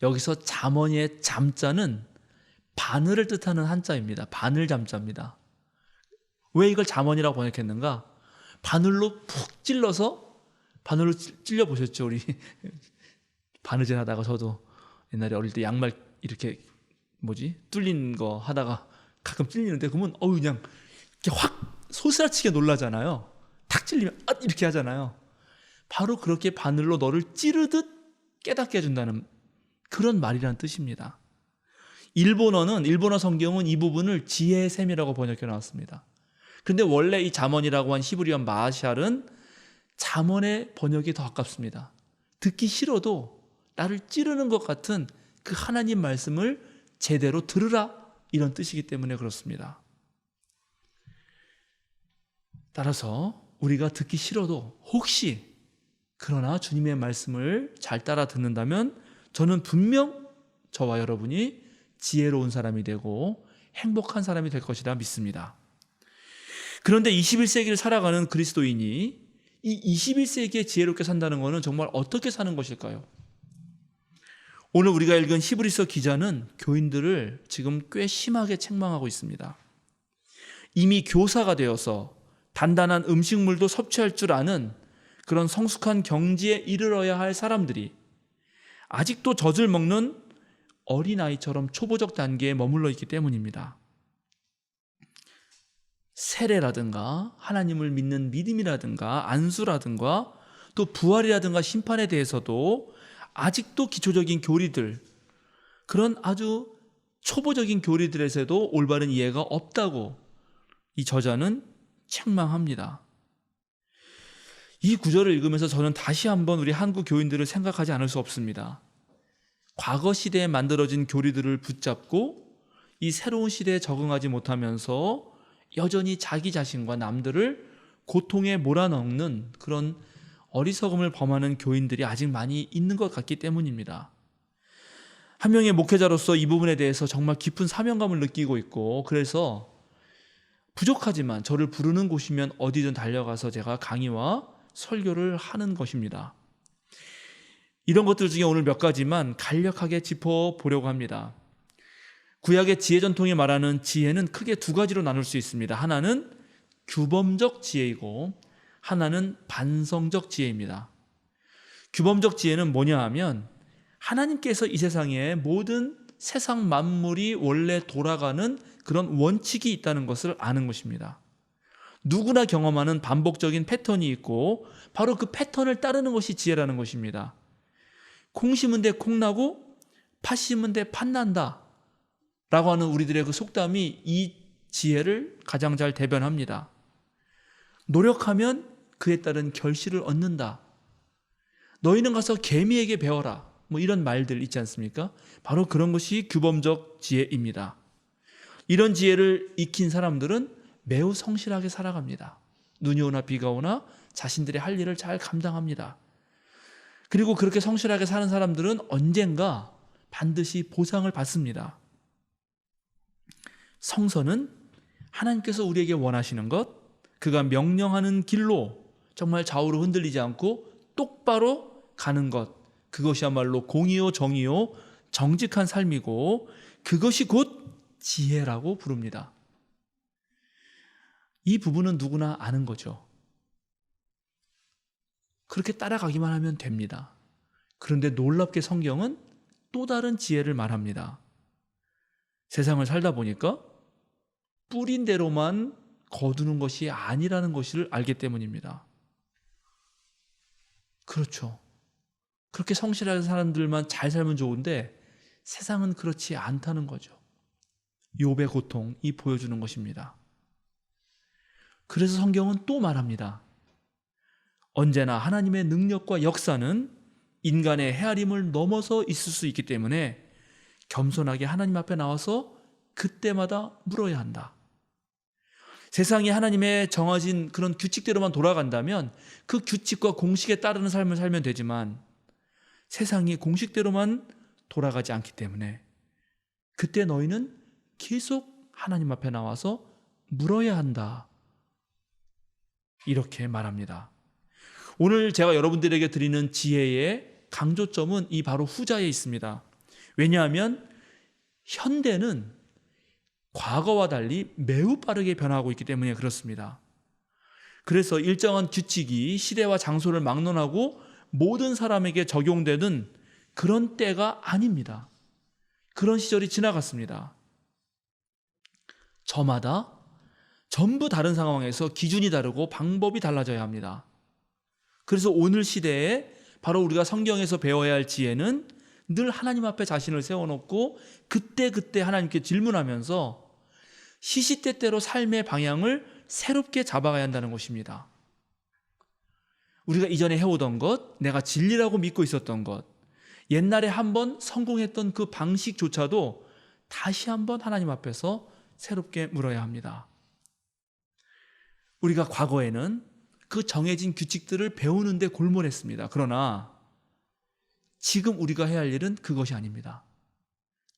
Speaker 1: 여기서 잠언의 잠자는 바늘을 뜻하는 한자입니다. 바늘 잠자입니다. 왜 이걸 잠언이라고 번역했는가? 바늘로 푹 찔러서, 바늘로 찔려 보셨죠? 우리 바느질 하다가 저도 옛날에 어릴 때 양말 이렇게 뚫린 거 하다가 가끔 찔리는데, 그러면 그냥 이렇게 확 소스라치게 놀라잖아요. 탁 찔리면 이렇게 하잖아요. 바로 그렇게 바늘로 너를 찌르듯 깨닫게 해준다는 그런 말이라는 뜻입니다. 일본어 성경은 이 부분을 지혜의 샘이라고 번역해 놨습니다. 근데 원래 이 잠언이라고 한 히브리어 마샬은 잠언의 번역이 더 가깝습니다. 듣기 싫어도 나를 찌르는 것 같은 그 하나님 말씀을 제대로 들으라, 이런 뜻이기 때문에 그렇습니다. 따라서 우리가 듣기 싫어도 혹시 그러나 주님의 말씀을 잘 따라 듣는다면 저는 분명 저와 여러분이 지혜로운 사람이 되고 행복한 사람이 될 것이라 믿습니다. 그런데 21세기를 살아가는 그리스도인이 이 21세기에 지혜롭게 산다는 것은 정말 어떻게 사는 것일까요? 오늘 우리가 읽은 히브리서 기자는 교인들을 지금 꽤 심하게 책망하고 있습니다. 이미 교사가 되어서 단단한 음식물도 섭취할 줄 아는 그런 성숙한 경지에 이르러야 할 사람들이 아직도 젖을 먹는 어린아이처럼 초보적 단계에 머물러 있기 때문입니다. 세례라든가 하나님을 믿는 믿음이라든가 안수라든가 또 부활이라든가 심판에 대해서도 아직도 기초적인 교리들, 그런 아주 초보적인 교리들에서도 올바른 이해가 없다고 이 저자는 책망합니다. 이 구절을 읽으면서 저는 다시 한번 우리 한국 교인들을 생각하지 않을 수 없습니다. 과거 시대에 만들어진 교리들을 붙잡고 이 새로운 시대에 적응하지 못하면서 여전히 자기 자신과 남들을 고통에 몰아넣는 그런 어리석음을 범하는 교인들이 아직 많이 있는 것 같기 때문입니다. 한 명의 목회자로서 이 부분에 대해서 정말 깊은 사명감을 느끼고 있고, 그래서 부족하지만 저를 부르는 곳이면 어디든 달려가서 제가 강의와 설교를 하는 것입니다. 이런 것들 중에 오늘 몇 가지만 간략하게 짚어보려고 합니다. 구약의 지혜 전통이 말하는 지혜는 크게 두 가지로 나눌 수 있습니다. 하나는 규범적 지혜이고 하나는 반성적 지혜입니다. 규범적 지혜는 뭐냐 하면 하나님께서 이 세상에 모든 세상 만물이 원래 돌아가는 그런 원칙이 있다는 것을 아는 것입니다. 누구나 경험하는 반복적인 패턴이 있고 바로 그 패턴을 따르는 것이 지혜라는 것입니다. 콩 심은 데 콩 나고 팥 심은 데 팥 난다 라고 하는 우리들의 그 속담이 이 지혜를 가장 잘 대변합니다. 노력하면 그에 따른 결실을 얻는다. 너희는 가서 개미에게 배워라. 이런 말들 있지 않습니까? 바로 그런 것이 규범적 지혜입니다. 이런 지혜를 익힌 사람들은 매우 성실하게 살아갑니다. 눈이 오나 비가 오나 자신들의 할 일을 잘 감당합니다. 그리고 그렇게 성실하게 사는 사람들은 언젠가 반드시 보상을 받습니다. 성선은 하나님께서 우리에게 원하시는 것, 그가 명령하는 길로 정말 좌우로 흔들리지 않고 똑바로 가는 것, 그것이야말로 공의요 정의요 정직한 삶이고 그것이 곧 지혜라고 부릅니다. 이 부분은 누구나 아는 거죠. 그렇게 따라가기만 하면 됩니다. 그런데 놀랍게 성경은 또 다른 지혜를 말합니다. 세상을 살다 보니까 뿌린 대로만 거두는 것이 아니라는 것을 알기 때문입니다. 그렇죠. 그렇게 성실한 사람들만 잘 살면 좋은데 세상은 그렇지 않다는 거죠. 욥의 고통이 보여주는 것입니다. 그래서 성경은 또 말합니다. 언제나 하나님의 능력과 역사는 인간의 헤아림을 넘어서 있을 수 있기 때문에 겸손하게 하나님 앞에 나와서 그때마다 물어야 한다. 세상이 하나님의 정해진 그런 규칙대로만 돌아간다면 그 규칙과 공식에 따르는 삶을 살면 되지만 세상이 공식대로만 돌아가지 않기 때문에 그때 너희는 계속 하나님 앞에 나와서 물어야 한다. 이렇게 말합니다. 오늘 제가 여러분들에게 드리는 지혜의 강조점은 이 바로 후자에 있습니다. 왜냐하면 현대는 과거와 달리 매우 빠르게 변화하고 있기 때문에 그렇습니다. 그래서 일정한 규칙이 시대와 장소를 막론하고 모든 사람에게 적용되는 그런 때가 아닙니다. 그런 시절이 지나갔습니다. 저마다 전부 다른 상황에서 기준이 다르고 방법이 달라져야 합니다. 그래서 오늘 시대에 바로 우리가 성경에서 배워야 할 지혜는 늘 하나님 앞에 자신을 세워놓고 그때그때 하나님께 질문하면서 시시때때로 삶의 방향을 새롭게 잡아가야 한다는 것입니다. 우리가 이전에 해오던 것, 내가 진리라고 믿고 있었던 것, 옛날에 한번 성공했던 그 방식조차도 다시 한번 하나님 앞에서 새롭게 물어야 합니다. 우리가 과거에는 그 정해진 규칙들을 배우는데 골몰했습니다. 그러나 지금 우리가 해야 할 일은 그것이 아닙니다.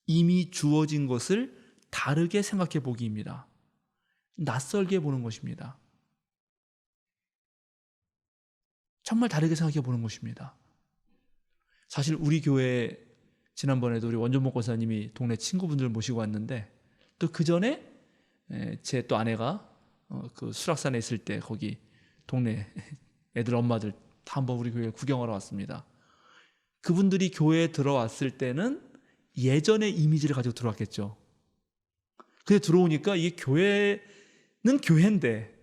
Speaker 1: 이미 주어진 것을 다르게 생각해 보기입니다. 낯설게 보는 것입니다. 정말 다르게 생각해 보는 것입니다. 사실 우리 교회 지난번에도 우리 원전 목사님이 동네 친구분들 모시고 왔는데 또 그 전에 제 또 아내가 그 수락산에 있을 때 거기 동네 애들 엄마들 다 한번 우리 교회 구경하러 왔습니다. 그분들이 교회에 들어왔을 때는 예전의 이미지를 가지고 들어왔겠죠. 근데 들어오니까 이게 교회는 교회인데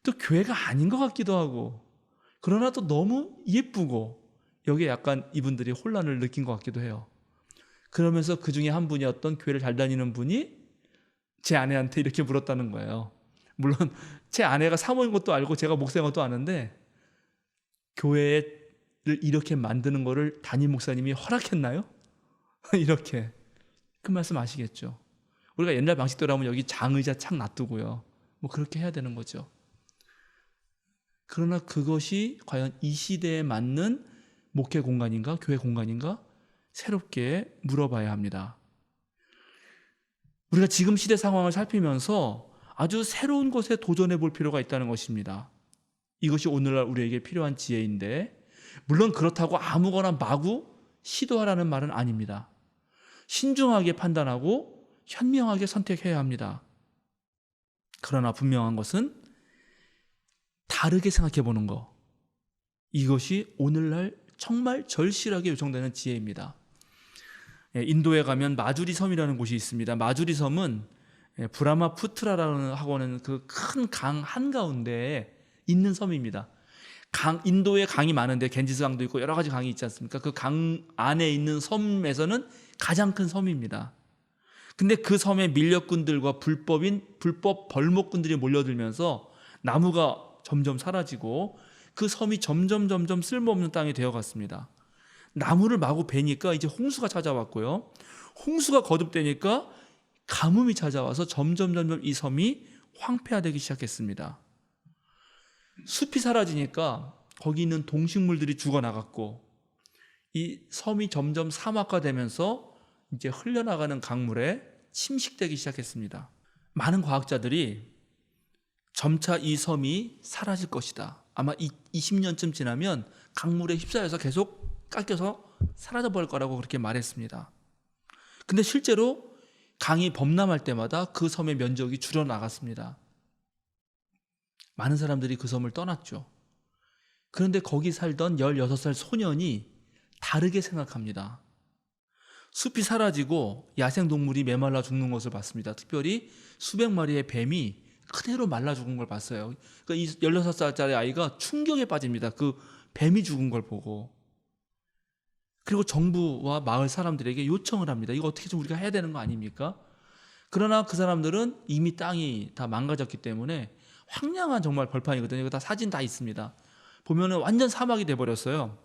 Speaker 1: 또 교회가 아닌 것 같기도 하고 그러나 또 너무 예쁘고 여기에 약간 이분들이 혼란을 느낀 것 같기도 해요. 그러면서 그 중에 한 분이었던 교회를 잘 다니는 분이 제 아내한테 이렇게 물었다는 거예요. 물론 제 아내가 사모인 것도 알고 제가 목사인 것도 아는데 교회를 이렇게 만드는 거를 담임 목사님이 허락했나요? 이렇게 그 말씀 아시겠죠? 우리가 옛날 방식대로 하면 여기 장의자 착 놔두고요. 뭐 그렇게 해야 되는 거죠. 그러나 그것이 과연 이 시대에 맞는 목회 공간인가? 교회 공간인가? 새롭게 물어봐야 합니다. 우리가 지금 시대 상황을 살피면서 아주 새로운 것에 도전해 볼 필요가 있다는 것입니다. 이것이 오늘날 우리에게 필요한 지혜인데 물론 그렇다고 아무거나 마구 시도하라는 말은 아닙니다. 신중하게 판단하고 현명하게 선택해야 합니다. 그러나 분명한 것은 다르게 생각해 보는 것, 이것이 오늘날 정말 절실하게 요청되는 지혜입니다. 인도에 가면 마주리 섬이라는 곳이 있습니다. 마주리 섬은 브라마푸트라라는 하고는 그 큰 강 한가운데에 있는 섬입니다. 인도에 강이 많은데 겐지스 강도 있고 여러 가지 강이 있지 않습니까? 그 강 안에 있는 섬에서는 가장 큰 섬입니다. 근데 그 섬에 밀렵꾼들과 불법 벌목꾼들이 몰려들면서 나무가 점점 사라지고 그 섬이 점점 쓸모없는 땅이 되어갔습니다. 나무를 마구 베니까 이제 홍수가 찾아왔고요. 홍수가 거듭되니까 가뭄이 찾아와서 점점 이 섬이 황폐화되기 시작했습니다. 숲이 사라지니까 거기 있는 동식물들이 죽어나갔고 이 섬이 점점 사막화되면서 이제 흘러나가는 강물에 침식되기 시작했습니다. 많은 과학자들이 점차 이 섬이 사라질 것이다. 아마 20년쯤 지나면 강물에 휩싸여서 계속 깎여서 사라져버릴 거라고 그렇게 말했습니다. 근데 실제로 강이 범람할 때마다 그 섬의 면적이 줄어나갔습니다. 많은 사람들이 그 섬을 떠났죠. 그런데 거기 살던 16살 소년이 다르게 생각합니다. 숲이 사라지고 야생동물이 메말라 죽는 것을 봤습니다. 특별히 수백 마리의 뱀이 그대로 말라 죽은 걸 봤어요. 그러니까 이 16살짜리 아이가 충격에 빠집니다. 그 뱀이 죽은 걸 보고. 그리고 정부와 마을 사람들에게 요청을 합니다. 이거 어떻게 좀 우리가 해야 되는 거 아닙니까? 그러나 그 사람들은 이미 땅이 다 망가졌기 때문에 황량한 정말 벌판이거든요. 이거 다 사진 다 있습니다. 보면은 완전 사막이 돼버렸어요.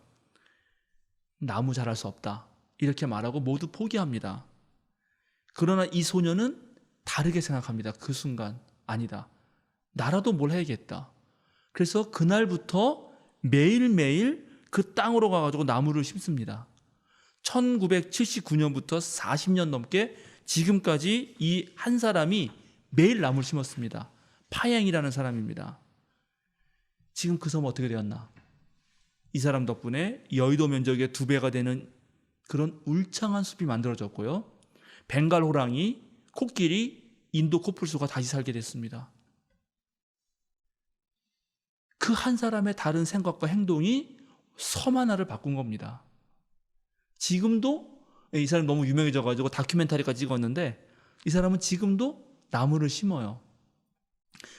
Speaker 1: 나무 자랄 수 없다. 이렇게 말하고 모두 포기합니다. 그러나 이 소년은 다르게 생각합니다. 그 순간 아니다. 나라도 뭘 해야겠다. 그래서 그날부터 매일매일 그 땅으로 가가지고 나무를 심습니다. 1979년부터 40년 넘게 지금까지 이 한 사람이 매일 나무를 심었습니다. 파양이라는 사람입니다. 지금 그 섬 어떻게 되었나? 이 사람 덕분에 여의도 면적의 2배가 되는 그런 울창한 숲이 만들어졌고요. 벵갈 호랑이, 코끼리, 인도 코뿔소가 다시 살게 됐습니다. 그 한 사람의 다른 생각과 행동이 섬 하나를 바꾼 겁니다. 지금도 이 사람 너무 유명해져가지고 다큐멘터리까지 찍었는데 이 사람은 지금도 나무를 심어요.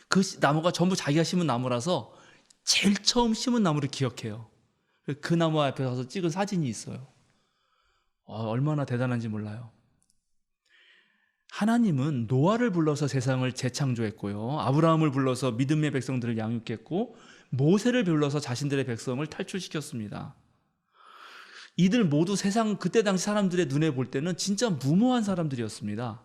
Speaker 1: 그 나무가 전부 자기가 심은 나무라서 제일 처음 심은 나무를 기억해요. 그 나무 앞에 가서 찍은 사진이 있어요. 얼마나 대단한지 몰라요. 하나님은 노아를 불러서 세상을 재창조했고요. 아브라함을 불러서 믿음의 백성들을 양육했고 모세를 불러서 자신들의 백성을 탈출시켰습니다. 이들 모두 세상 그때 당시 사람들의 눈에 볼 때는 진짜 무모한 사람들이었습니다.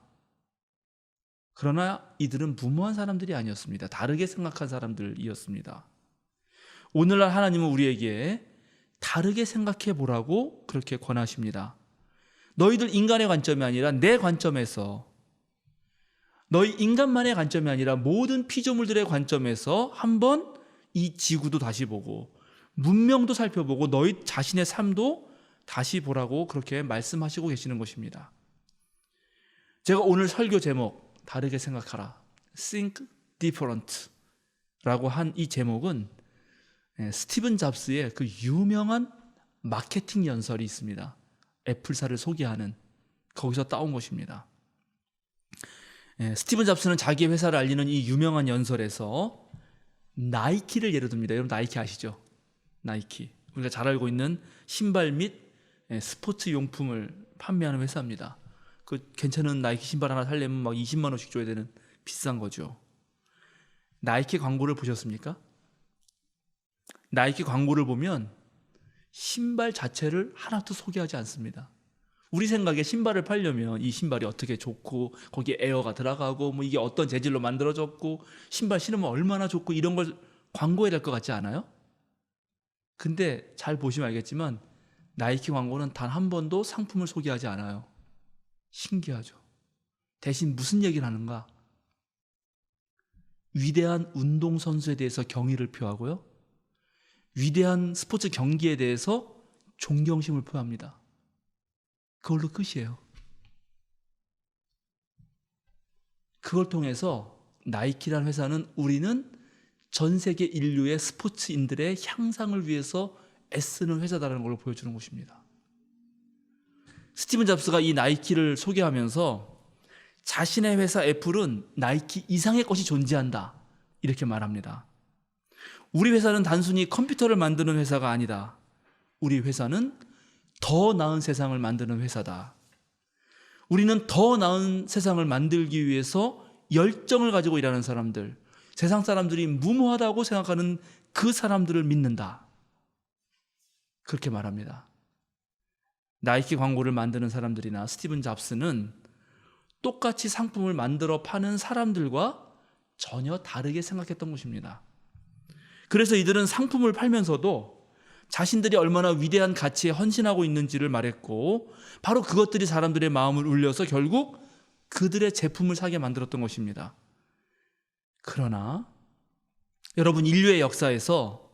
Speaker 1: 그러나 이들은 무모한 사람들이 아니었습니다. 다르게 생각한 사람들이었습니다. 오늘날 하나님은 우리에게 다르게 생각해 보라고 그렇게 권하십니다. 너희들 인간의 관점이 아니라 내 관점에서, 너희 인간만의 관점이 아니라 모든 피조물들의 관점에서 한번 이 지구도 다시 보고 문명도 살펴보고 너희 자신의 삶도 다시 보라고 그렇게 말씀하시고 계시는 것입니다. 제가 오늘 설교 제목 다르게 생각하라, Think Different 라고 한 이 제목은 스티븐 잡스의 그 유명한 마케팅 연설이 있습니다. 애플사를 소개하는, 거기서 따온 것입니다. 스티븐 잡스는 자기의 회사를 알리는 이 유명한 연설에서 나이키를 예로 듭니다. 여러분 나이키 아시죠? 나이키, 우리가 잘 알고 있는 신발 및 스포츠 용품을 판매하는 회사입니다. 그 괜찮은 나이키 신발 하나 살려면 막 20만 원씩 줘야 되는 비싼 거죠. 나이키 광고를 보셨습니까? 나이키 광고를 보면 신발 자체를 하나도 소개하지 않습니다. 우리 생각에 신발을 팔려면 이 신발이 어떻게 좋고 거기에 에어가 들어가고 뭐 이게 어떤 재질로 만들어졌고 신발 신으면 얼마나 좋고 이런 걸 광고해야 될 것 같지 않아요? 근데 잘 보시면 알겠지만 나이키 광고는 단 한 번도 상품을 소개하지 않아요. 신기하죠. 대신 무슨 얘기를 하는가? 위대한 운동선수에 대해서 경의를 표하고요, 위대한 스포츠 경기에 대해서 존경심을 표합니다. 그걸로 끝이에요. 그걸 통해서 나이키라는 회사는 우리는 전 세계 인류의 스포츠인들의 향상을 위해서 애쓰는 회사다라는 걸 보여주는 것입니다. 스티븐 잡스가 이 나이키를 소개하면서 자신의 회사 애플은 나이키 이상의 것이 존재한다 이렇게 말합니다. 우리 회사는 단순히 컴퓨터를 만드는 회사가 아니다. 우리 회사는 더 나은 세상을 만드는 회사다. 우리는 더 나은 세상을 만들기 위해서 열정을 가지고 일하는 사람들, 세상 사람들이 무모하다고 생각하는 그 사람들을 믿는다. 그렇게 말합니다. 나이키 광고를 만드는 사람들이나 스티븐 잡스는 똑같이 상품을 만들어 파는 사람들과 전혀 다르게 생각했던 것입니다. 그래서 이들은 상품을 팔면서도 자신들이 얼마나 위대한 가치에 헌신하고 있는지를 말했고 바로 그것들이 사람들의 마음을 울려서 결국 그들의 제품을 사게 만들었던 것입니다. 그러나 여러분, 인류의 역사에서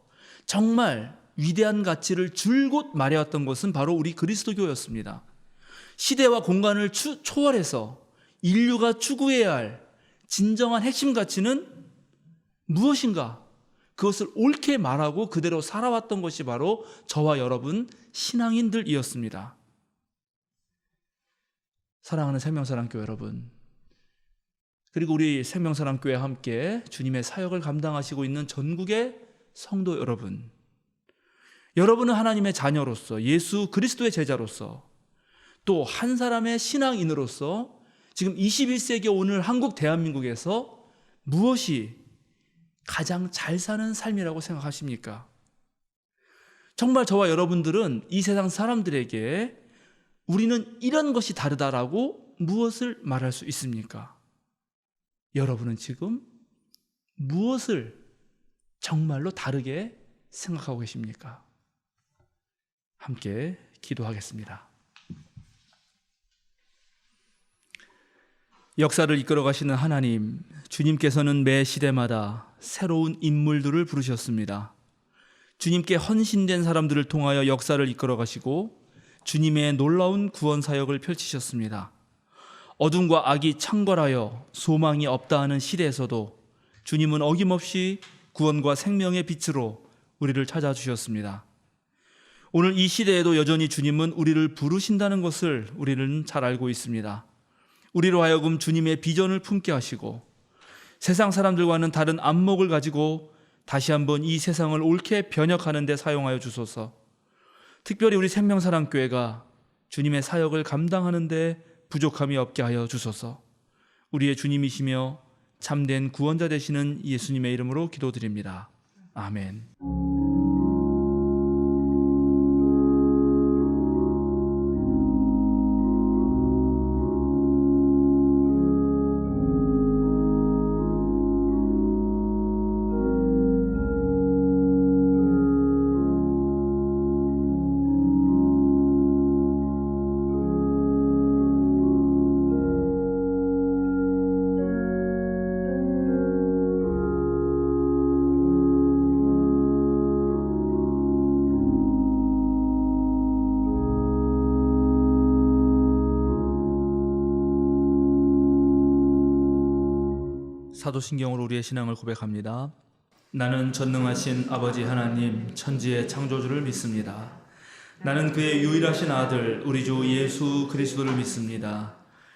Speaker 1: 정말 위대한 가치를 줄곧 말해왔던 것은 바로 우리 그리스도교였습니다. 시대와 공간을 초월해서 인류가 추구해야 할 진정한 핵심 가치는 무엇인가? 그것을 옳게 말하고 그대로 살아왔던 것이 바로 저와 여러분 신앙인들이었습니다. 사랑하는 생명사랑교회 여러분, 그리고 우리 생명사랑교회와 함께 주님의 사역을 감당하시고 있는 전국의 성도 여러분, 여러분은 하나님의 자녀로서, 예수 그리스도의 제자로서, 또 한 사람의 신앙인으로서 지금 21세기 오늘 한국 대한민국에서 무엇이 가장 잘 사는 삶이라고 생각하십니까? 정말 저와 여러분들은 이 세상 사람들에게 우리는 이런 것이 다르다라고 무엇을 말할 수 있습니까? 여러분은 지금 무엇을 정말로 다르게 생각하고 계십니까? 함께 기도하겠습니다. 역사를 이끌어 가시는 하나님, 주님께서는 매 시대마다 새로운 인물들을 부르셨습니다. 주님께 헌신된 사람들을 통하여 역사를 이끌어 가시고 주님의 놀라운 구원 사역을 펼치셨습니다. 어둠과 악이 창궐하여 소망이 없다 하는 시대에서도 주님은 어김없이 구원과 생명의 빛으로 우리를 찾아주셨습니다. 오늘 이 시대에도 여전히 주님은 우리를 부르신다는 것을 우리는 잘 알고 있습니다. 우리로 하여금 주님의 비전을 품게 하시고 세상 사람들과는 다른 안목을 가지고 다시 한번 이 세상을 옳게 변혁하는 데 사용하여 주소서. 특별히 우리 생명사랑교회가 주님의 사역을 감당하는 데 부족함이 없게 하여 주소서. 우리의 주님이시며 참된 구원자 되시는 예수님의 이름으로 기도드립니다. 아멘. 사도신경으로 우리의 신앙을 고백합니다. 나는 전능하신 아버지 하나님 천지의 창조주를 믿습니다. 나는 그의 유일하신 아들 우리 주 예수 그리스도를 믿습니다.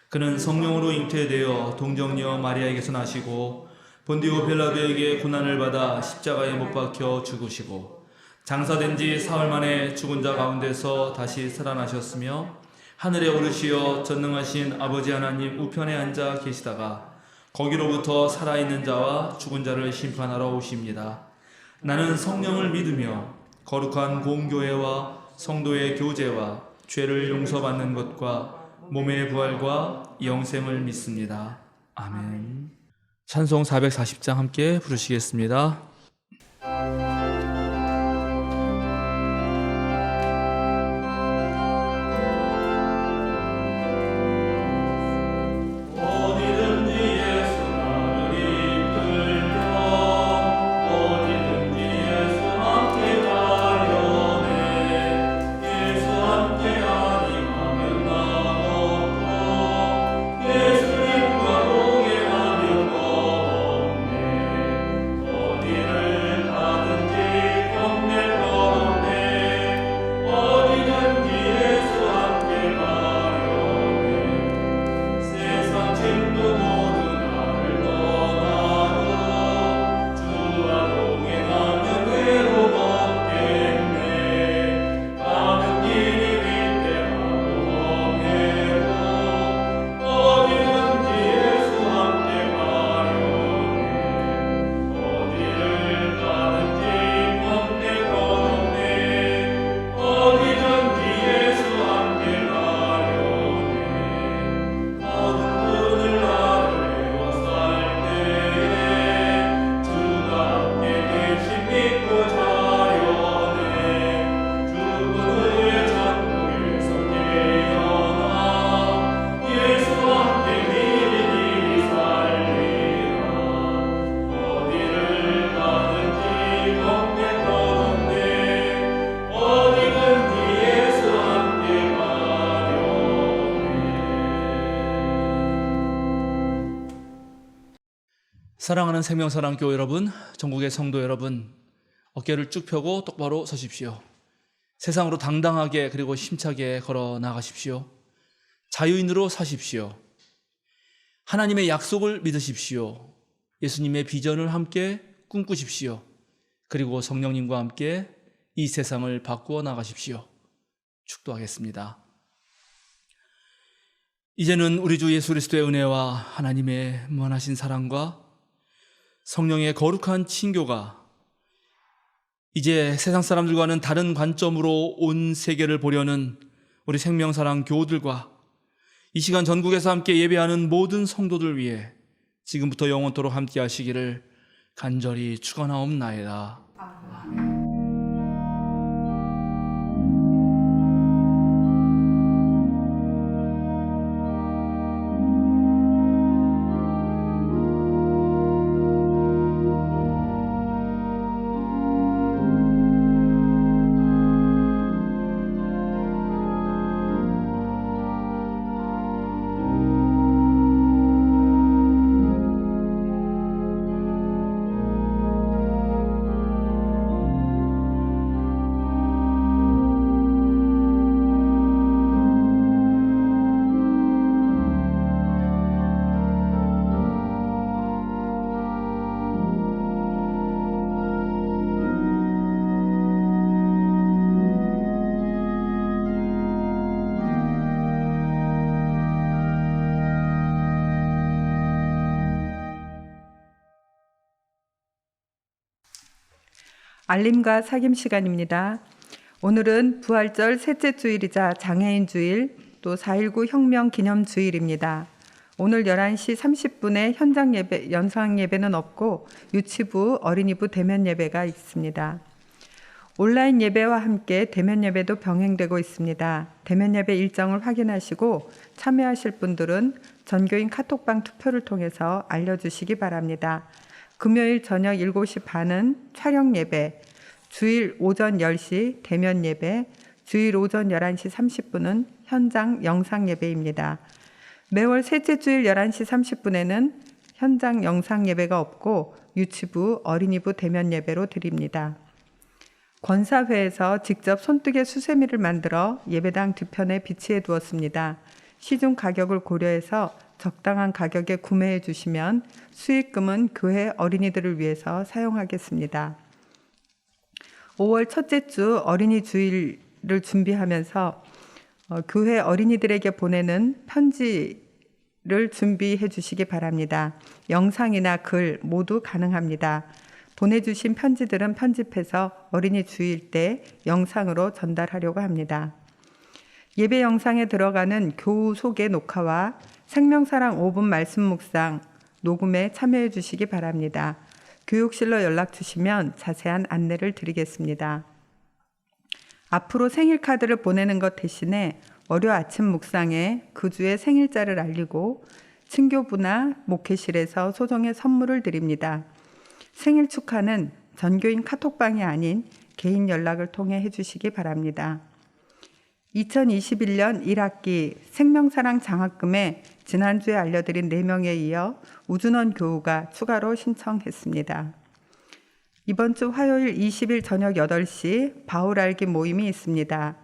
Speaker 1: 그는 성령으로 잉태되어 동정녀 마리아에게서 나시고 본디오 빌라도에게 고난을 받아 십자가에 못 박혀 죽으시고 장사된 지 사흘 만에 죽은 자 가운데서 다시 살아나셨으며 하늘에 오르시어 전능하신 아버지 하나님 우편에 앉아 계시다가 거기로부터 살아있는 자와 죽은 자를 심판하러 오십니다. 나는 성령을 믿으며 거룩한 공교회와 성도의 교제와 죄를 용서받는 것과 몸의 부활과 영생을 믿습니다. 아멘. 찬송 440장 함께 부르시겠습니다. 사랑하는 생명사랑교회 여러분, 전국의 성도 여러분, 어깨를 쭉 펴고 똑바로 서십시오. 세상으로 당당하게 그리고 힘차게 걸어 나가십시오. 자유인으로 사십시오. 하나님의 약속을 믿으십시오. 예수님의 비전을 함께 꿈꾸십시오. 그리고 성령님과 함께 이 세상을 바꾸어 나가십시오. 축도하겠습니다. 이제는 우리 주 예수 그리스도의 은혜와 하나님의 무한하신 사랑과 성령의 거룩한 친교가 이제 세상 사람들과는 다른 관점으로 온 세계를 보려는 우리 생명사랑 교우들과 이 시간 전국에서 함께 예배하는 모든 성도들 위해 지금부터 영원토록 함께 하시기를 간절히 축원하옵나이다. 아멘.
Speaker 2: 알림과 사귐 시간입니다. 오늘은 부활절 셋째 주일이자 장애인 주일, 또 4.19 혁명 기념 주일입니다. 오늘 11시 30분에 현장 예배, 연상 예배는 없고 유치부, 어린이부 대면 예배가 있습니다. 온라인 예배와 함께 대면 예배도 병행되고 있습니다. 대면 예배 일정을 확인하시고 참여하실 분들은 전교인 카톡방 투표를 통해서 알려주시기 바랍니다. 금요일 저녁 7시 반은 촬영 예배, 주일 오전 10시 대면 예배, 주일 오전 11시 30분은 현장 영상 예배입니다. 매월 셋째 주일 11시 30분에는 현장 영상 예배가 없고 유치부, 어린이부 대면 예배로 드립니다. 권사회에서 직접 손뜨개 수세미를 만들어 예배당 뒤편에 비치해 두었습니다. 시중 가격을 고려해서 적당한 가격에 구매해 주시면 수익금은 교회 어린이들을 위해서 사용하겠습니다. 5월 첫째 주 어린이 주일을 준비하면서 교회 어린이들에게 보내는 편지를 준비해 주시기 바랍니다. 영상이나 글 모두 가능합니다. 보내주신 편지들은 편집해서 어린이 주일 때 영상으로 전달하려고 합니다. 예배 영상에 들어가는 교우 소개 녹화와 생명사랑 5분 말씀 묵상 녹음에 참여해 주시기 바랍니다. 교육실로 연락 주시면 자세한 안내를 드리겠습니다. 앞으로 생일 카드를 보내는 것 대신에 월요 아침 묵상에 그 주의 생일자를 알리고 친교부나 목회실에서 소정의 선물을 드립니다. 생일 축하는 전교인 카톡방이 아닌 개인 연락을 통해 해주시기 바랍니다. 2021년 1학기 생명사랑 장학금에 지난주에 알려드린 4명에 이어 우준원 교우가 추가로 신청했습니다. 이번 주 화요일 20일 저녁 8시 바울 알기 모임이 있습니다.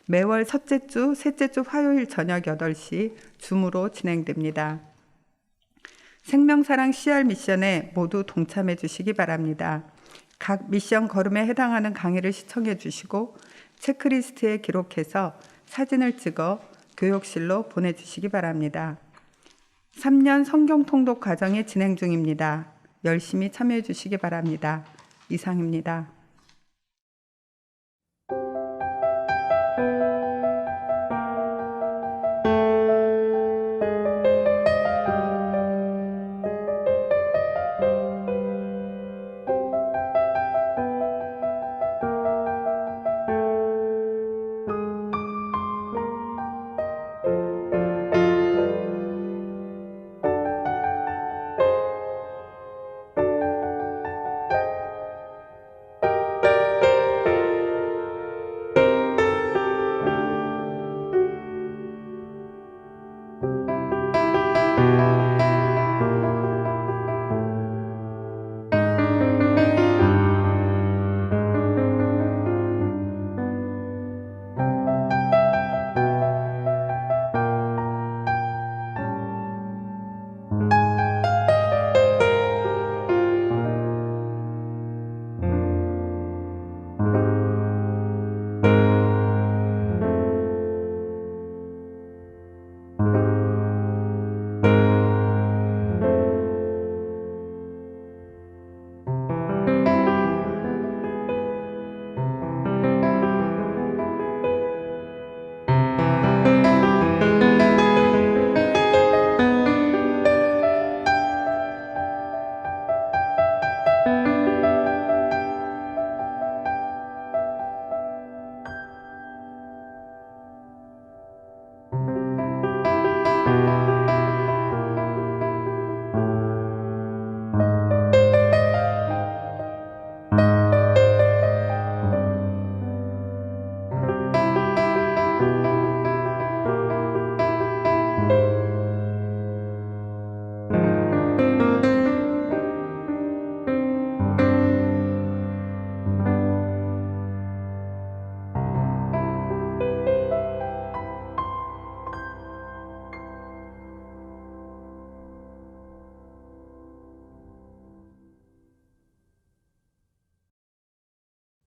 Speaker 2: 매월 첫째 주, 셋째 주 화요일 저녁 8시 줌으로 진행됩니다. 생명사랑 CR 미션에 모두 동참해 주시기 바랍니다. 각 미션 걸음에 해당하는 강의를 시청해 주시고 체크리스트에 기록해서 사진을 찍어 교육실로 보내주시기 바랍니다. 3년 성경 통독 과정이 진행 중입니다. 열심히 참여해 주시기 바랍니다. 이상입니다.